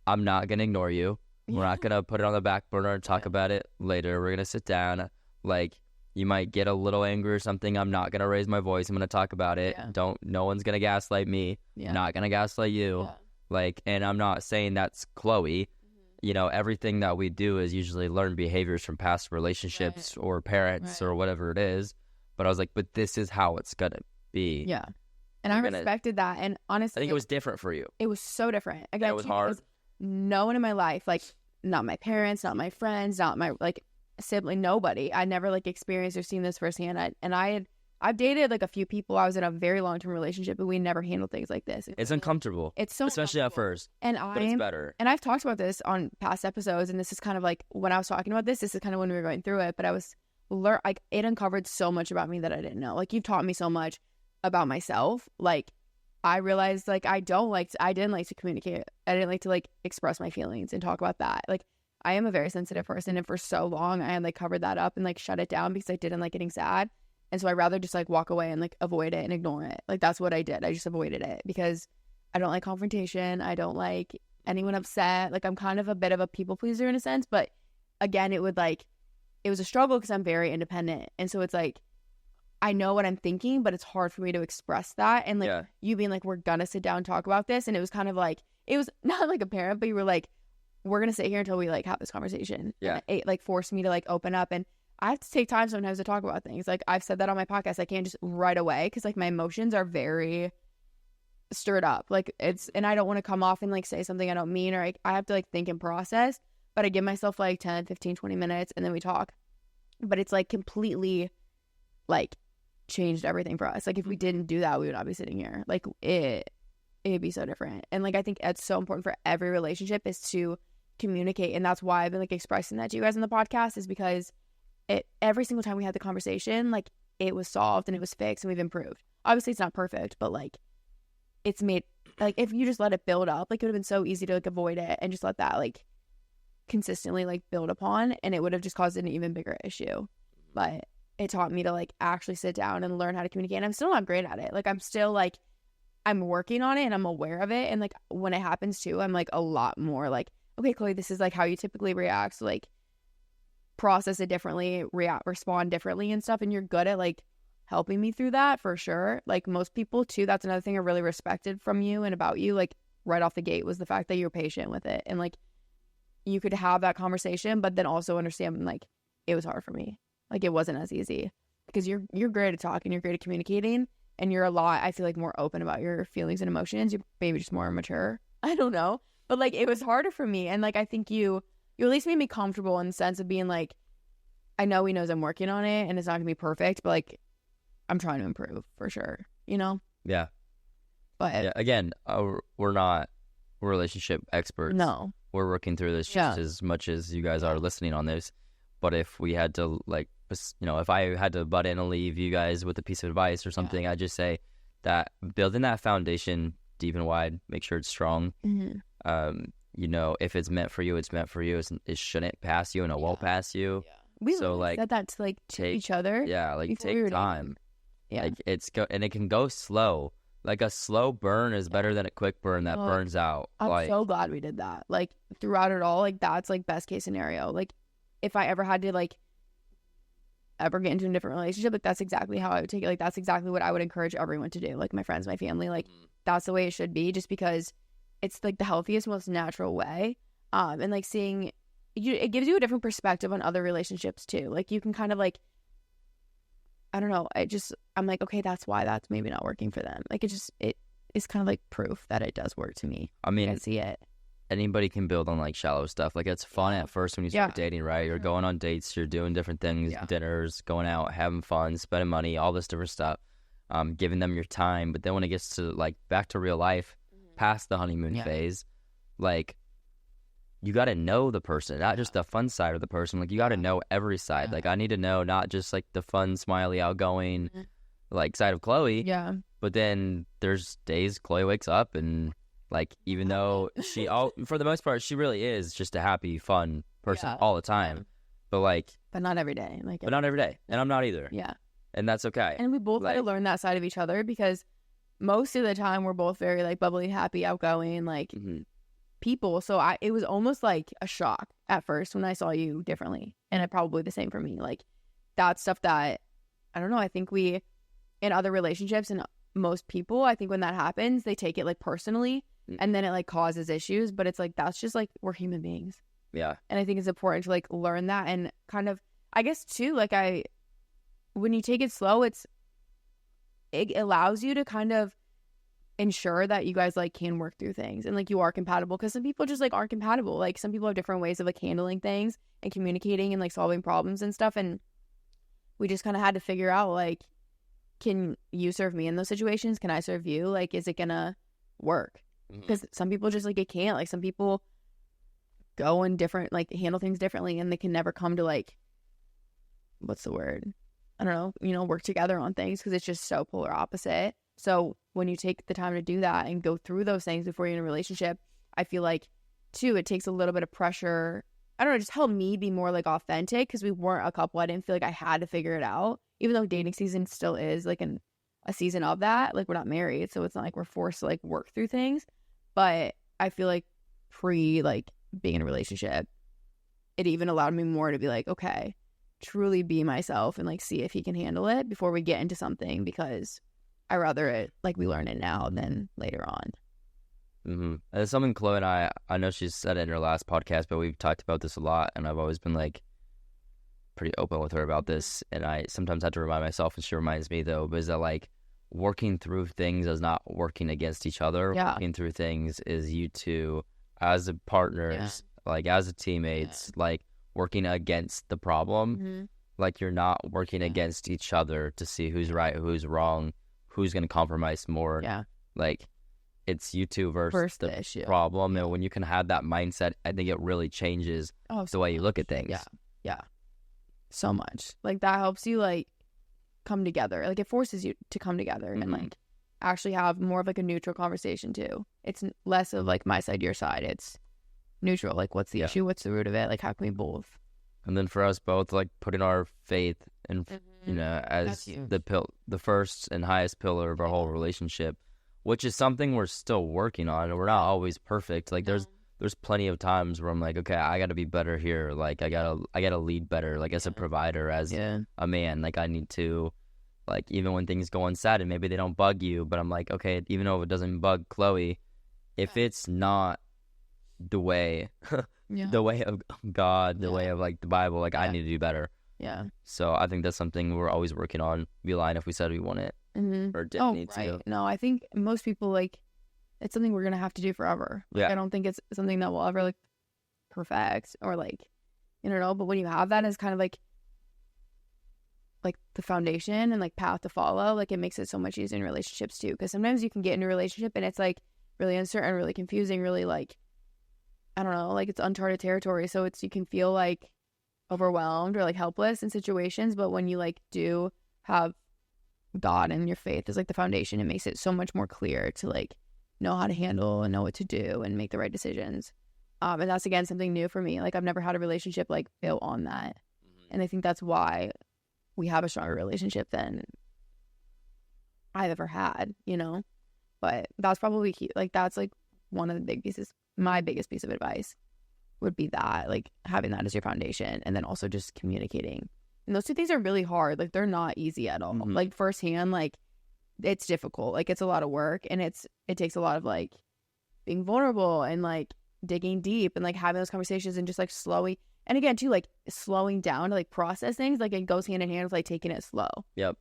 I'm not going to ignore you. We're not going to put it on the back burner and talk about it later. We're going to sit down. Like, you might get a little angry or something. I'm not going to raise my voice. I'm going to talk about it. Yeah. No one's going to gaslight me. Yeah. Not going to gaslight you. Yeah. Like, and I'm not saying that's Chloe. You know, everything that we do is usually learned behaviors from past relationships or parents or whatever it is. But I was like, but this is how it's going to be. Yeah. And I respected that. And honestly, I think it was different for you. It was so different. Again, It was hard. No one in my life, like, not my parents, not my friends, not my, like, sibling, nobody. I never, like, experienced or seen this firsthand. I've dated, like, a few people. I was in a very long-term relationship, but we never handled things like this. It's uncomfortable. It's so especially at uncomfortable. first. And But it's better. And I've talked about this on past episodes, and this is kind of like when I was talking about this is kind of when we were going through it. But I was like, it uncovered so much about me that I didn't know. Like, you've taught me so much about myself. Like, I realized, like, I didn't like to communicate. I didn't like to, like, express my feelings and talk about that. Like, I am a very sensitive person, and for so long I had, like, covered that up and, like, shut it down because I didn't like getting sad. And so I'd rather just, like, walk away and, like, avoid it and ignore it. Like, that's what I did. I just avoided it because I don't like confrontation. I don't like anyone upset. Like, I'm kind of a bit of a people pleaser in a sense. But again, it was a struggle because I'm very independent. And so it's like, I know what I'm thinking, but it's hard for me to express that. And, like, you being like, we're going to sit down and talk about this. And it was kind of like, it was not like a parent, but you were like, we're going to sit here until we, like, have this conversation. Yeah. And it, like, forced me to, like, open up. And I have to take time sometimes to talk about things. Like, I've said that on my podcast. I can't just right away because, like, my emotions are very stirred up. Like, and I don't want to come off and, like, say something I don't mean, or, like, I have to, like, think and process. But I give myself, like, 10, 15, 20 minutes and then we talk. But it's, like, completely, like, changed everything for us. Like, if we didn't do that, we would not be sitting here. Like, it'd be so different. And, like, I think it's so important for every relationship is to communicate. And that's why I've been, like, expressing that to you guys on the podcast, is because every single time we had the conversation, like, it was solved and it was fixed and we've improved. Obviously it's not perfect, but, like, it's made, like, if you just let it build up, like, it would have been so easy to, like, avoid it and just let that, like, consistently, like, build upon, and it would have just caused an even bigger issue. But it taught me to, like, actually sit down and learn how to communicate. And I'm still not great at it. Like, I'm still, like, I'm working on it and I'm aware of it. And, like, when it happens too, I'm, like, a lot more like, okay, Chloe, this is, like, how you typically react. So, like, process it differently, respond differently and stuff. And you're good at, like, helping me through that for sure. Like, most people too, that's another thing I really respected from you and about you, like, right off the gate, was the fact that you're patient with it. And, like, you could have that conversation, but then also understand, like, it was hard for me. Like, it wasn't as easy because you're great at talking, you're great at communicating, and you're a lot, I feel like, more open about your feelings and emotions. You're maybe just more mature. I don't know. But, like, it was harder for me. And, like, I think you at least made me comfortable in the sense of being like, I know he knows I'm working on it and it's not going to be perfect, but, like, I'm trying to improve for sure, you know? Yeah. But yeah, again, we're not relationship experts. No. We're working through this just as much as you guys are listening on this. But if we had to, like, you know, if I had to butt in and leave you guys with a piece of advice or something, I'd just say that building that foundation deep and wide, make sure it's strong. Mm-hmm. You know, if it's meant for you, it's meant for you. It shouldn't pass you and it won't pass you. Yeah. We so, like, said that to, like, to each other. Yeah, like, take time. Yeah. Like, and it can go slow. Like, a slow burn is better than a quick burn that burns out. I'm so glad we did that. Like, throughout it all, like, that's, like, best case scenario. Like, if I ever had to, like, ever get into a different relationship, like, that's exactly how I would take it. Like, that's exactly what I would encourage everyone to do. Like, my friends, my family, like, that's the way it should be, just because it's, like, the healthiest, most natural way. And, like, seeing you, it gives you a different perspective on other relationships too. Like, you can kind of, like, I don't know, I'm like, okay, that's why that's maybe not working for them. Like, it is kind of like proof that it does work to me. I mean, I see it. Anybody can build on, like, shallow stuff. Like, it's fun at first when you start dating, right? You're going on dates, you're doing different things, dinners, going out, having fun, spending money, all this different stuff, giving them your time. But then when it gets to, like, back to real life, past the honeymoon phase, like, you got to know the person, not just the fun side of the person. Like, you got to know every side. Like, I need to know not just like the fun, smiley, outgoing, like side of Chloe. Yeah. But then there's days Chloe wakes up and like, even though for the most part, she really is just a happy, fun person all the time. But like, but not every day. Like, but not every day, and I'm not either. Yeah. And that's okay. And we both had to learn that side of each other, because most of the time we're both very like bubbly, happy, outgoing, like people. So it was almost like a shock at first when I saw you differently, and it probably the same for me. Like, that's stuff that I don't know. I think we in other relationships and most people, I think when that happens, they take it like personally, and then it like causes issues. But it's like, that's just like, we're human beings. Yeah. And I think it's important to like learn that, and kind of, I guess too, like when you take it slow, it allows you to kind of ensure that you guys like can work through things and like you are compatible, because some people just like aren't compatible. Like, some people have different ways of like handling things and communicating and like solving problems and stuff, and we just kind of had to figure out like, can you serve me in those situations? Can I serve you? Like, is it gonna work? Because some people just like, it can't. Like, some people go and different, like, handle things differently, and they can never come to like, what's the word? I don't know, work together on things, because it's just so polar opposite. So when you take the time to do that and go through those things before you're in a relationship, I feel like too, it takes a little bit of pressure. I don't know, just help me be more like authentic, because we weren't a couple. I didn't feel like I had to figure it out, even though dating season still is like a season of that. Like, we're not married, so it's not like we're forced to like work through things. But I feel like like being in a relationship, it even allowed me more to be like, okay, truly be myself and like see if he can handle it before we get into something, because I rather it like we learn it now than later on. And it's something Chloe and I know she said it in her last podcast, but we've talked about this a lot, and I've always been like pretty open with her about this, and I sometimes have to remind myself, and she reminds me though, but is that like, working through things is not working against each other. Working through things is you two as partners, like as teammates, like working against the problem. Like, you're not working against each other to see who's right, who's wrong, who's going to compromise more. Like, it's you two versus the issue. Problem. And when you can have that mindset, I think it really changes the way you look at things. Yeah. So much. Like, that helps you like come together. Like, it forces you to come together and like actually have more of like a neutral conversation too. It's less of like my side, your side. It's neutral. Like, what's the issue? What's the root of it? Like, how can we both? And then for us both, like, putting our faith in, as the first and highest pillar of our whole relationship, which is something we're still working on. And we're not always perfect. Like, there's plenty of times where I'm like, okay, I got to be better here. Like, I gotta lead better. Like, as a provider, as a man, like, I need to, like, even when things go unsaid and maybe they don't bug you, but I'm like, okay, even though it doesn't bug Chloe, if it's not the way, the way of God, the way of like the Bible, like, I need to do better. So I think that's something we're always working on. Be lying if we said we want it or didn't need to. No, I think most people, like, it's something we're gonna have to do forever. Like, I don't think it's something that we'll ever like perfect or like, you know. But when you have that as kind of like the foundation and like path to follow, like, it makes it so much easier in relationships too. Because sometimes you can get in a relationship and it's like really uncertain, really confusing, really like, I don't know, like, it's uncharted territory. So you can feel like overwhelmed or like helpless in situations. But when you like do have God and your faith as like the foundation, it makes it so much more clear to like know how to handle and know what to do and make the right decisions. And that's, again, something new for me. Like, I've never had a relationship like built on that. And I think that's why we have a stronger relationship than I've ever had, but that's probably key. Like, that's like one of the big pieces. My biggest piece of advice would be that, like, having that as your foundation, and then also just communicating. And those two things are really hard. Like, they're not easy at all. Like, firsthand, like, it's difficult. Like, it's a lot of work, and it takes a lot of like being vulnerable and like digging deep and like having those conversations and just like slowing. And again, too, like, slowing down to like process things. Like, it goes hand in hand with like taking it slow.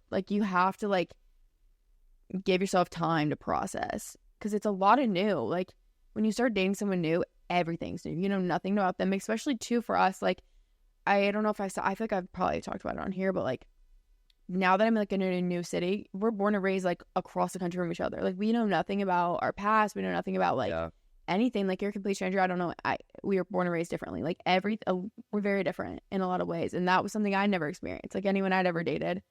Like, you have to like give yourself time to process, because it's a lot of new. Like, when you start dating someone new, everything's new. You know nothing about them, especially too for us. Like, I don't know if I feel like I've probably talked about it on here, but like, now that I'm like in a new city, we're born and raised like across the country from each other. Like, we know nothing about our past. We know nothing about like anything. Like, you're a complete stranger. I don't know. We were born and raised differently. Like, we're very different in a lot of ways. And that was something I never experienced. Like, anyone I'd ever dated,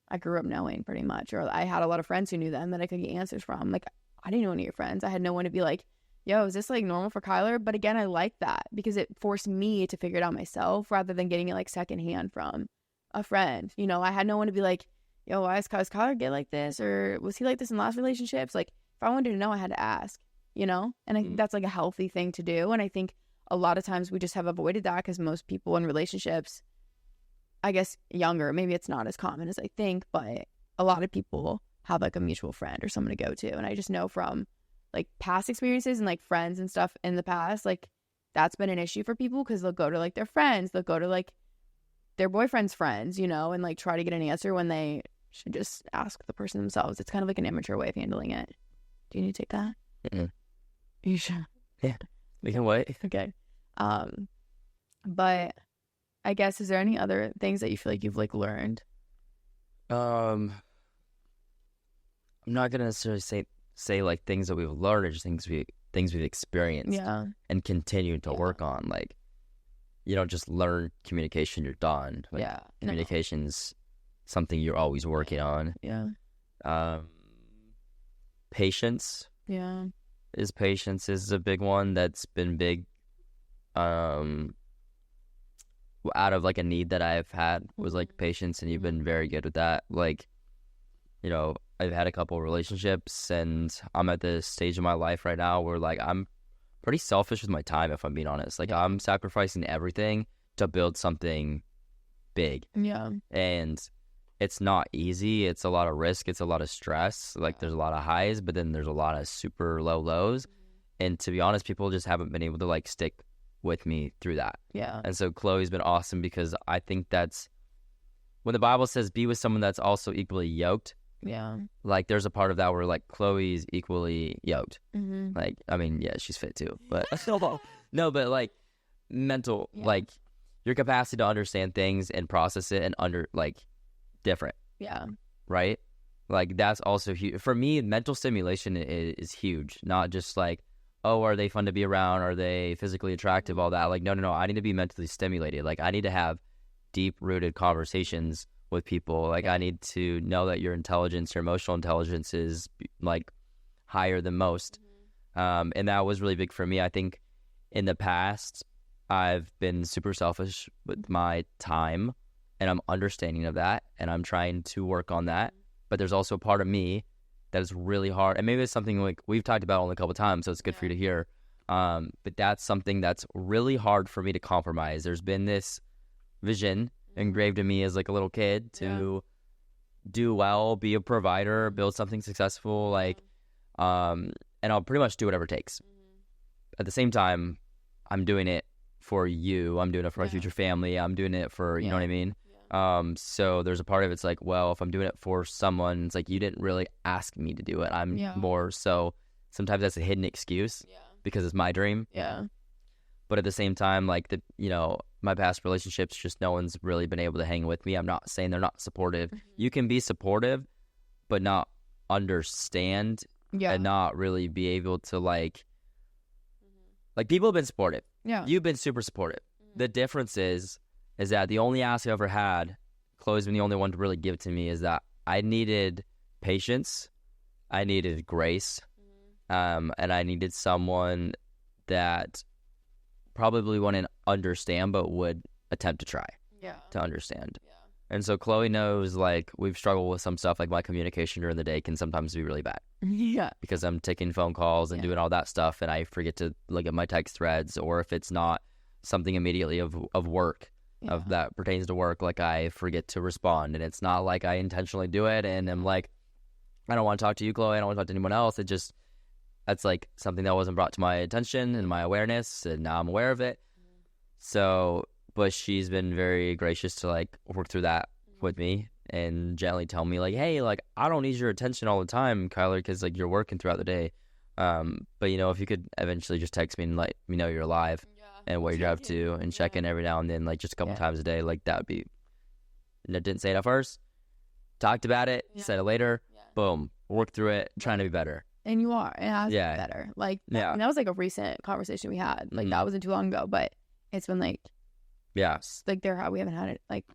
I grew up knowing pretty much. Or I had a lot of friends who knew them that I could get answers from. Like, I didn't know any of your friends. I had no one to be like, yo, is this like normal for Kyler? But again, I like that because it forced me to figure it out myself rather than getting it like secondhand from a friend. You know, I had no one to be like, yo, why is Kyler get like this? Or was he like this in last relationships? Like, if I wanted to know, I had to ask, you know? And I think that's like a healthy thing to do. And I think a lot of times we just have avoided that because most people in relationships, I guess younger, maybe it's not as common as I think, but a lot of people have like a mutual friend or someone to go to. And I just know from like past experiences and like friends and stuff in the past, like that's been an issue for people because they'll go to like their friends, they'll go to like their boyfriend's friends, you know, and like try to get an answer when they should just ask the person themselves. It's kind of like an immature way of handling it. Do you need to take that? Mm-mm. Are you sure? Yeah, we can wait. Okay. But I guess, is there any other things that you feel like you've like learned? I'm not gonna necessarily say like things that we've learned, or just things we've experienced, Yeah. and continue to work on. Like, you don't just learn communication, you're done. Like, Yeah. No. communication's something you're always working on. Yeah. Patience Yeah. is a big one that's been big. Out of like a need that I've had was like patience, and you've been very good with that. Like, you know, I've had a couple relationships, and I'm at this stage of my life right now where like I'm pretty selfish with my time, if I'm being honest. Like, I'm sacrificing everything to build something big. Yeah. And it's not easy. It's a lot of risk. It's a lot of stress. Like, there's a lot of highs, but then there's a lot of super low lows. And to be honest, people just haven't been able to like stick with me through that. Yeah. And so Chloe's been awesome, because I think that's when the Bible says be with someone that's also equally yoked. Yeah. Like, there's a part of that where like Chloe's equally yoked. Mm-hmm. Like, I mean, yeah, she's fit too, but no, but like mental, like your capacity to understand things and process it and different. Yeah. Right. Like, that's also huge for me. Mental stimulation is huge. Not just like, oh, are they fun to be around? Are they physically attractive? All that. Like, no. I need to be mentally stimulated. Like, I need to have deep rooted conversations with people. Like, I need to know that your intelligence, your emotional intelligence is like higher than most. And that was really big for me. I think in the past, I've been super selfish with my time, and I'm understanding of that, and I'm trying to work on that. But there's also a part of me that is really hard, and maybe it's something like we've talked about only a couple of times, so it's good for you to hear. But that's something that's really hard for me to compromise. There's been this vision engraved in me as like a little kid to do well, be a provider, build something successful, like, and I'll pretty much do whatever it takes. At the same time, I'm doing it for you. I'm doing it for my future family. I'm doing it for, you know what I mean? So there's a part of it's like, well, if I'm doing it for someone, it's like, you didn't really ask me to do it. I'm more so sometimes that's a hidden excuse because it's my dream. Yeah. But at the same time, like my past relationships, just no one's really been able to hang with me. I'm not saying they're not supportive. You can be supportive, but not understand and not really be able to like people have been supportive. Yeah. You've been super supportive. The difference is that the only ask I ever had, Chloe's been the only one to really give to me, is that I needed patience, I needed grace, and I needed someone that probably wouldn't understand, but would attempt to try to understand. And so Chloe knows, like, we've struggled with some stuff, like my communication during the day can sometimes be really bad. Because I'm taking phone calls and doing all that stuff, and I forget to look at my text threads, or if it's not something immediately of work, of that pertains to work, like I forget to respond. And it's not like I intentionally do it, and I'm like, I don't want to talk to you, Chloe, I don't want to talk to anyone else. It just, that's like something that wasn't brought to my attention and my awareness, and now I'm aware of it. So, but she's been very gracious to like work through that with me and gently tell me like, hey, like, I don't need your attention all the time, Kyler, because like you're working throughout the day. But you know, if you could eventually just text me and let me know you're alive and what you're up to, and check in every now and then, like just a couple times a day, like that would be. And I didn't say it at first, talked about it, said it later, boom, worked through it, trying to be better. And you are. It has Yeah. been better. Like, Yeah. and that was like a recent conversation we had. Like, that wasn't too long ago, but it's been like, Yeah. like we haven't had it. Like,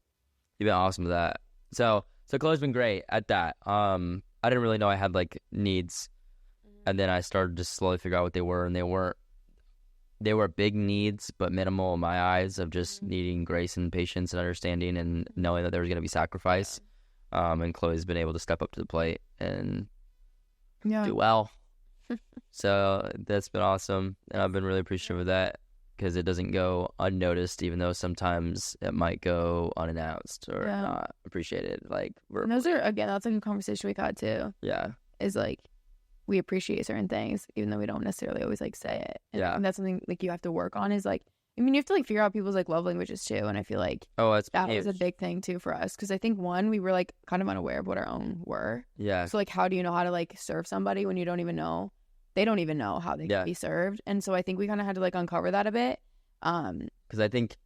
You've been awesome with that. So Chloe's been great at that. I didn't really know I had like needs, and then I started to slowly figure out what they were, and they were big needs, but minimal in my eyes of just needing grace and patience and understanding and knowing that there was going to be sacrifice. And Chloe's been able to step up to the plate and do well. So that's been awesome, and I've been really appreciative of that because it doesn't go unnoticed, even though sometimes it might go unannounced or not appreciated. Like, and those are, again, that's like a conversation we've had too. Yeah. Is like, we appreciate certain things, even though we don't necessarily always like say it. And that's something like you have to work on. Is like, I mean, you have to like figure out people's like love languages too. And I feel like that was a big thing too for us, because I think one, we were like kind of unaware of what our own were. Yeah. So like, how do you know how to like serve somebody when you don't even know? They don't even know how they can be served. And so I think we kind of had to like uncover that a bit. Because I think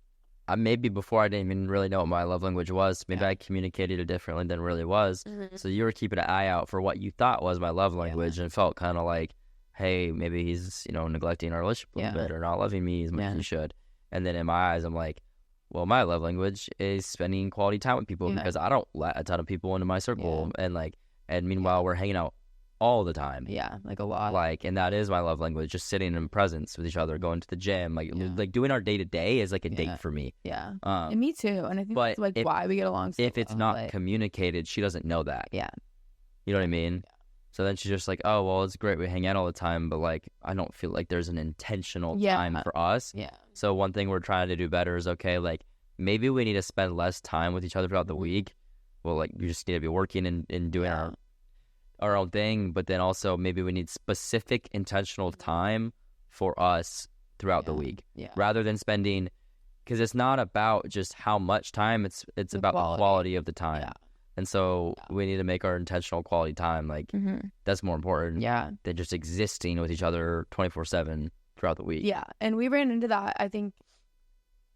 maybe before I didn't even really know what my love language was. Maybe I communicated it differently than it really was. So you were keeping an eye out for what you thought was my love language, and felt kind of like, hey, maybe he's, neglecting our relationship a little bit or not loving me as much as he should. And then in my eyes, I'm like, well, my love language is spending quality time with people because I don't let a ton of people into my circle. And meanwhile, we're hanging out all the time. Yeah, like a lot. Like, and that is my love language, just sitting in presence with each other, going to the gym, like doing our day to day is like a date for me. Yeah. And me too. And I think that's like why we get along so if it's not communicated, she doesn't know that. Yeah. You know what I mean? Yeah. So then she's just like, oh, well, it's great we hang out all the time, but like, I don't feel like there's an intentional time for us. Yeah. So one thing we're trying to do better is, okay, like, maybe we need to spend less time with each other throughout the week. Well, like, you just need to be working and doing our own thing, but then also maybe we need specific intentional time for us throughout the week, rather than spending, because it's not about just how much time, it's about the quality of the time. And so we need to make our intentional quality time like that's more important than just existing with each other 24/7 throughout the week. Yeah. And we ran into that. I think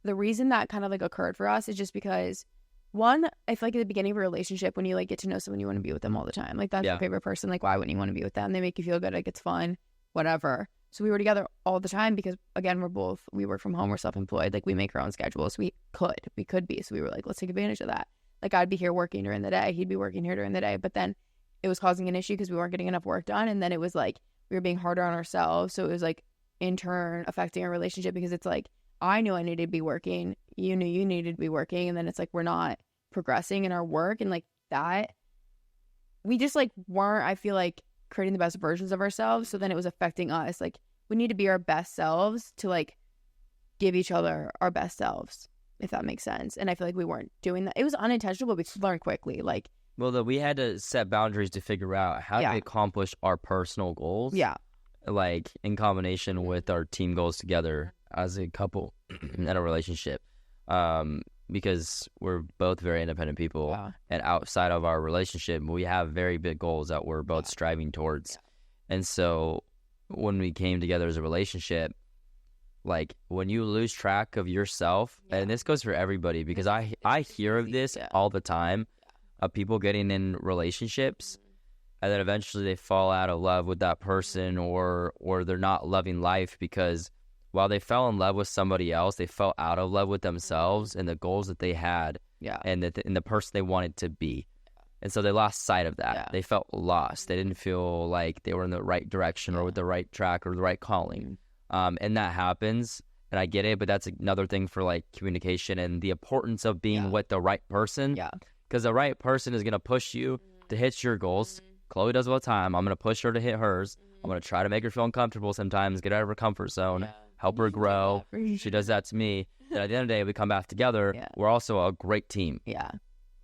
the reason that kind of like occurred for us is just because, one, I feel like at the beginning of a relationship, when you like get to know someone, you want to be with them all the time. Like, that's your favorite person. Like, why wouldn't you want to be with them? They make you feel good. Like, it's fun, whatever. So we were together all the time because, again, we work from home, we're self-employed. Like, we make our own schedules. We could be. So we were like, let's take advantage of that. Like, I'd be here working during the day. He'd be working here during the day. But then it was causing an issue because we weren't getting enough work done. And then it was like we were being harder on ourselves. So it was like in turn affecting our relationship, because it's like, I knew I needed to be working. You knew you needed to be working. And then it's like we're not progressing in our work. And like that, we just like weren't, I feel like, creating the best versions of ourselves. So then it was affecting us. Like, we need to be our best selves to like give each other our best selves, if that makes sense. And I feel like we weren't doing that. It was unintentional, but we learned quickly. Like, well, we had to set boundaries to figure out how to accomplish our personal goals. Yeah. Like, in combination with our team goals together as a couple in a relationship. Because we're both very independent people, and outside of our relationship, we have very big goals that we're both striving towards. And so when we came together as a relationship, like, when you lose track of yourself, and this goes for everybody, because I hear of this all the time, of people getting in relationships and then eventually they fall out of love with that person, or they're not loving life because while they fell in love with somebody else, they fell out of love with themselves and the goals that they had and the person they wanted to be. And so they lost sight of that. They felt lost. They didn't feel like they were in the right direction or with the right track or the right calling. And that happens, and I get it, but that's another thing for like communication and the importance of being with the right person. Because the right person is going to push you to hit your goals. Chloe does all the time. I'm going to push her to hit hers. I'm going to try to make her feel uncomfortable sometimes, get out of her comfort zone, help her grow. She does that to me. And at the end of the day, we come back together. We're also a great team.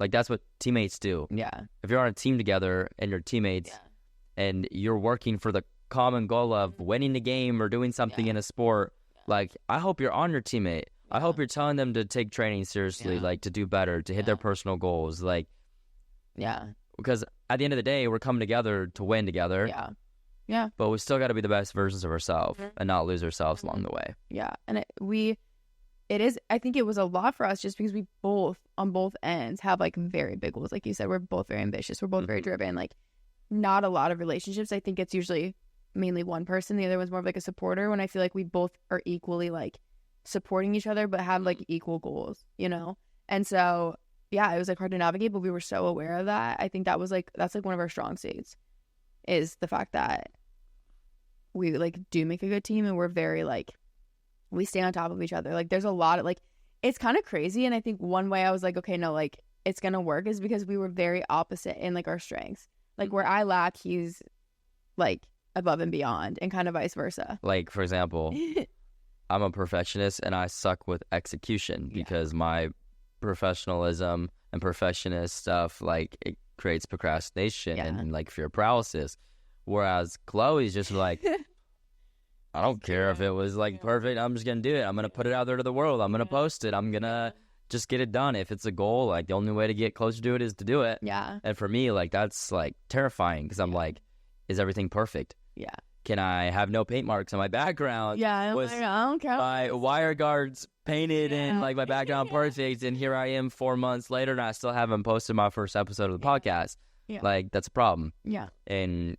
Like, that's what teammates do. If you're on a team together and you're teammates and you're working for the common goal of winning the game or doing something in a sport, like, I hope you're on your teammate. I hope you're telling them to take training seriously, like, to do better, to hit their personal goals. Like, because at the end of the day, we're coming together to win together. But we still got to be the best versions of ourselves and not lose ourselves along the way. And it is, I think it was a lot for us just because we both, on both ends, have like very big goals. Like you said, we're both very ambitious. We're both very driven. Like, not a lot of relationships, I think it's usually mainly one person. The other one's more of like a supporter, when I feel like we both are equally like supporting each other but have like equal goals, you know? And so, yeah, it was like hard to navigate, but we were so aware of that. I think that's like one of our strong states, is the fact that we like do make a good team, and we're very like, we stay on top of each other. Like there's a lot of like, it's kind of crazy. And I think one way I was like, okay, no, like it's gonna work, is because we were very opposite in like our strengths. Like where I lack, he's like above and beyond, and kind of vice versa. Like, for example, I'm a perfectionist and I suck with execution because my professionalism and perfectionist stuff, like, it creates procrastination and like fear paralysis. Whereas Chloe's just like, I don't care if it was like perfect. I'm just gonna do it. I'm gonna put it out there to the world. I'm gonna post it. I'm gonna just get it done. If it's a goal, like the only way to get closer to it is to do it. Yeah. And for me, like that's like terrifying, because I'm like, is everything perfect? Yeah. Can I have no paint marks on my background? Yeah, I don't care. My wire guards painted and like my background perfect, and here I am 4 months later and I still haven't posted my first episode of the podcast. Yeah. Like, that's a problem. Yeah. And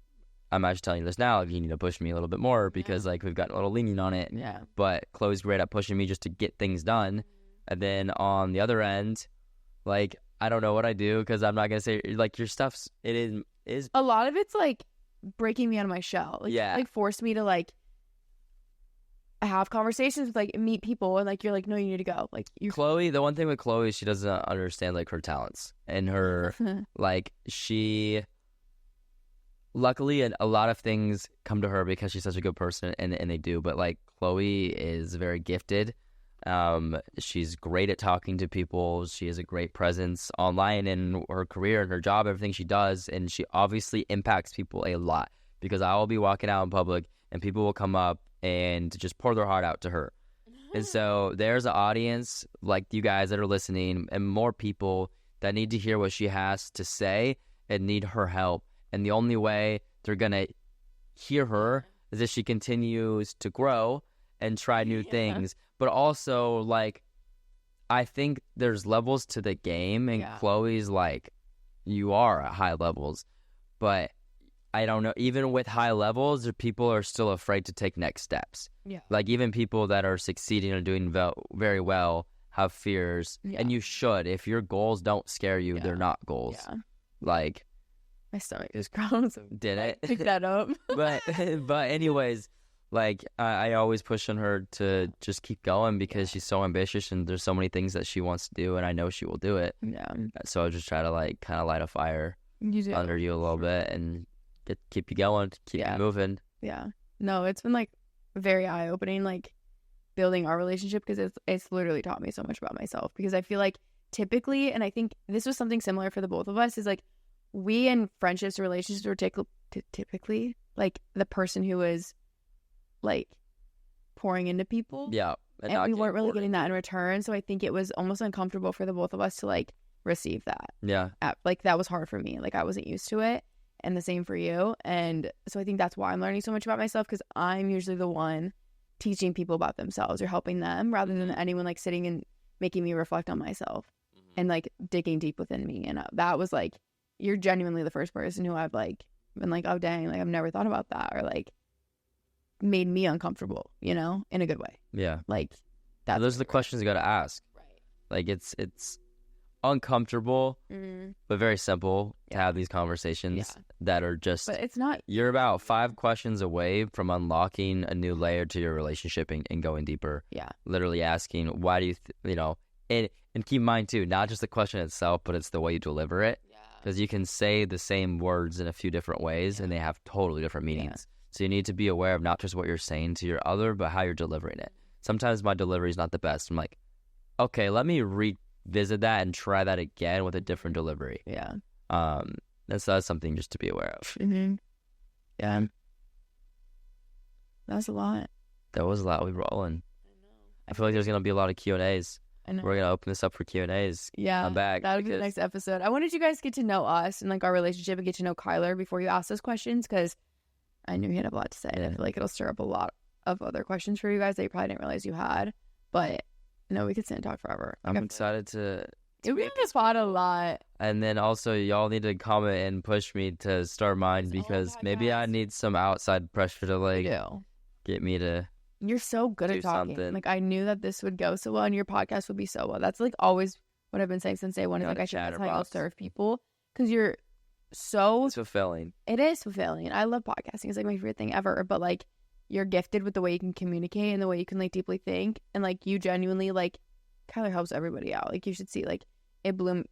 I'm actually telling you this now, you need to push me a little bit more, because like we've gotten a little lenient on it. Yeah. But Chloe's great at pushing me just to get things done. And then on the other end, like, I don't know what I do, because I'm not gonna say like your stuff's, it is a lot of it's like breaking me out of my shell. Like, like forced me to like have conversations with, like, meet people, and like you're like, no, you need to go. Like, Chloe, the one thing with Chloe is she doesn't understand like her talents and her like, she luckily, and a lot of things come to her because she's such a good person, and they do. But like, Chloe is very gifted. She's great at talking to people. She has a great presence online in her career and her job, everything she does, and she obviously impacts people a lot, because I will be walking out in public and people will come up and just pour their heart out to her. And so there's an audience like you guys that are listening, and more people that need to hear what she has to say and need her help. And the only way they're going to hear her is if she continues to grow and try new things. But also, like, I think there's levels to the game, and Chloe's like, you are at high levels. But I don't know, even with high levels, people are still afraid to take next steps. Yeah. Like, even people that are succeeding or doing very well have fears. Yeah. And you should. If your goals don't scare you, they're not goals. Yeah. Like, my stomach is growling. So did it? Pick that up. but anyways, like, I always push on her to just keep going, because she's so ambitious and there's so many things that she wants to do, and I know she will do it. Yeah. So I just try to like kind of light a fire under you a little bit and keep you going, keep you moving. Yeah. No, it's been like very eye opening, like building our relationship, because it's literally taught me so much about myself. Because I feel like typically, and I think this was something similar for the both of us, is like we in friendships or relationships were typically like the person who was like pouring into people. Yeah. And we weren't really getting that in return. So I think it was almost uncomfortable for the both of us to like receive that. Yeah. Like that was hard for me. Like I wasn't used to it. And the same for you. And so I think that's why I'm learning so much about myself, because I'm usually the one teaching people about themselves or helping them, rather than anyone like sitting and making me reflect on myself and like digging deep within me. And that was like, you're genuinely the first person who I've like been like, oh dang, like I've never thought about that, or like made me uncomfortable, you know, in a good way. Yeah. Like those are the questions you got to ask. Right. Like it's uncomfortable, but very simple to have these conversations that are just, but it's not, you're about 5 questions away from unlocking a new layer to your relationship and going deeper. Yeah. Literally asking, why do you, you know, and keep in mind too, not just the question itself, but it's the way you deliver it. Because you can say the same words in a few different ways and they have totally different meanings. So you need to be aware of not just what you're saying to your other, but how you're delivering it. Sometimes my delivery is not the best. I'm like, okay, let me revisit that and try that again with a different delivery. Yeah. That's something just to be aware of. Mm-hmm. Yeah. That was a lot. That was a lot. We were rolling. I feel like there's going to be a lot of Q&As. We're going to open this up for Q&As. Yeah. I'm back. That'll be the next episode. I wanted you guys to get to know us and like our relationship and get to know Kyler before you ask those questions, because I knew he had a lot to say. And I feel like it'll stir up a lot of other questions for you guys that you probably didn't realize you had. But no, we could sit and talk forever. I'm excited to You'll be on the pod a lot. And then also, y'all need to comment and push me to start mine because maybe I need some outside pressure to like get me to. You're so good do at talking. something. Like I knew that this would go so well, and your podcast would be so well. That's like always what I've been saying since day one. Is like I think that's how y'all serve people because you're so It's fulfilling. It is fulfilling. I love podcasting. It's like my favorite thing ever. But like you're gifted with the way you can communicate and the way you can like deeply think, and like you genuinely like Kyler helps everybody out. Like you should see like. It blew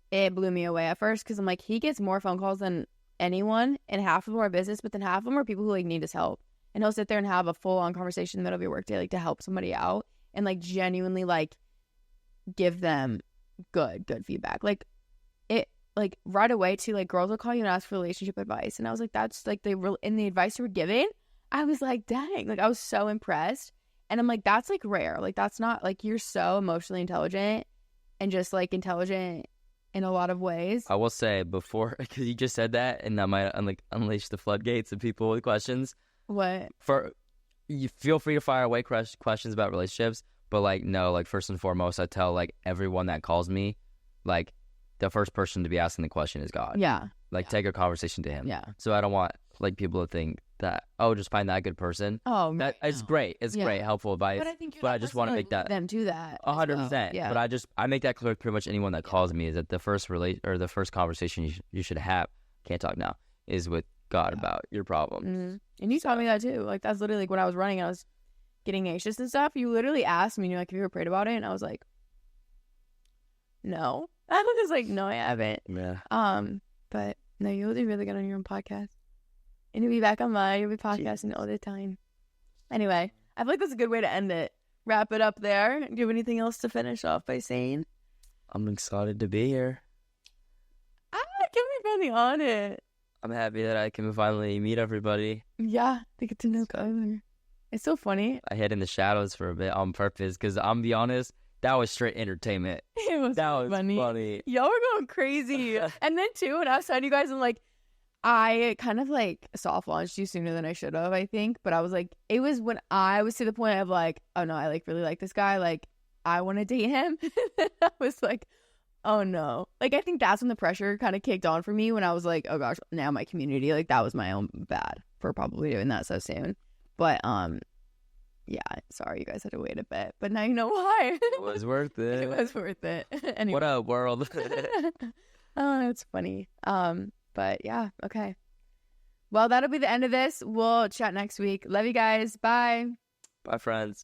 me away at first because I'm like, he gets more phone calls than anyone, and half of them are business, but then half of them are people who like need his help. And he'll sit there and have a full-on conversation in the middle of your workday, like to help somebody out and like genuinely like give them good feedback. Like it, like right away too. Like girls will call you and ask for relationship advice, and I was like, that's like the advice you were giving. I was like, dang, like I was so impressed, and I'm like, that's like rare. Like that's not like you're so emotionally intelligent. And just like intelligent in a lot of ways. I will say before, because you just said that, and that might unleash the floodgates of people with questions. What? You feel free to fire away questions about relationships, but like no, like first and foremost, I tell like everyone that calls me, like the first person to be asking the question is God. Yeah. Like take a conversation to Him. Yeah. So I don't want like people to think that just find that good person. Oh, that it's great. It's great, helpful advice. But I think I just want to make that them do that. 100%. Yeah. But I make that clear. Pretty much anyone that calls me is that the first the first conversation you should have. Can't talk now. Is with God about your problems. Mm-hmm. And you taught me that too. Like that's literally like when I was running, I was getting anxious and stuff. You literally asked me, like, have you ever prayed about it? And I was like, no. I was just like, no, I haven't. Yeah. But no, you'll do really good on your own podcast. And you'll be back on mine. You'll be podcasting all the time. Anyway, I feel like that's a good way to end it. Wrap it up there. Do you have anything else to finish off by saying? I'm excited to be here. Get me finally on it. I'm happy that I can finally meet everybody. Yeah, to get to know Kyler. It's so funny. I hid in the shadows for a bit on purpose because I'm be honest, that was straight entertainment. It was funny. Y'all were going crazy. And then too, when I was telling you guys, I'm like, I kind of like soft launched you sooner than I should have, I think. But I was like, it was when I was to the point of like, oh no, I like really like this guy. Like, I want to date him. I was like, oh no. Like, I think that's when the pressure kind of kicked on for me when I was like, oh gosh, now my community, like that was my own bad for probably doing that so soon. But, yeah, sorry you guys had to wait a bit, but now you know why. It was worth it. It was worth it. Anyway. What a world. Oh, it's funny. But yeah, okay. Well, that'll be the end of this. We'll chat next week. Love you guys. Bye. Bye, friends.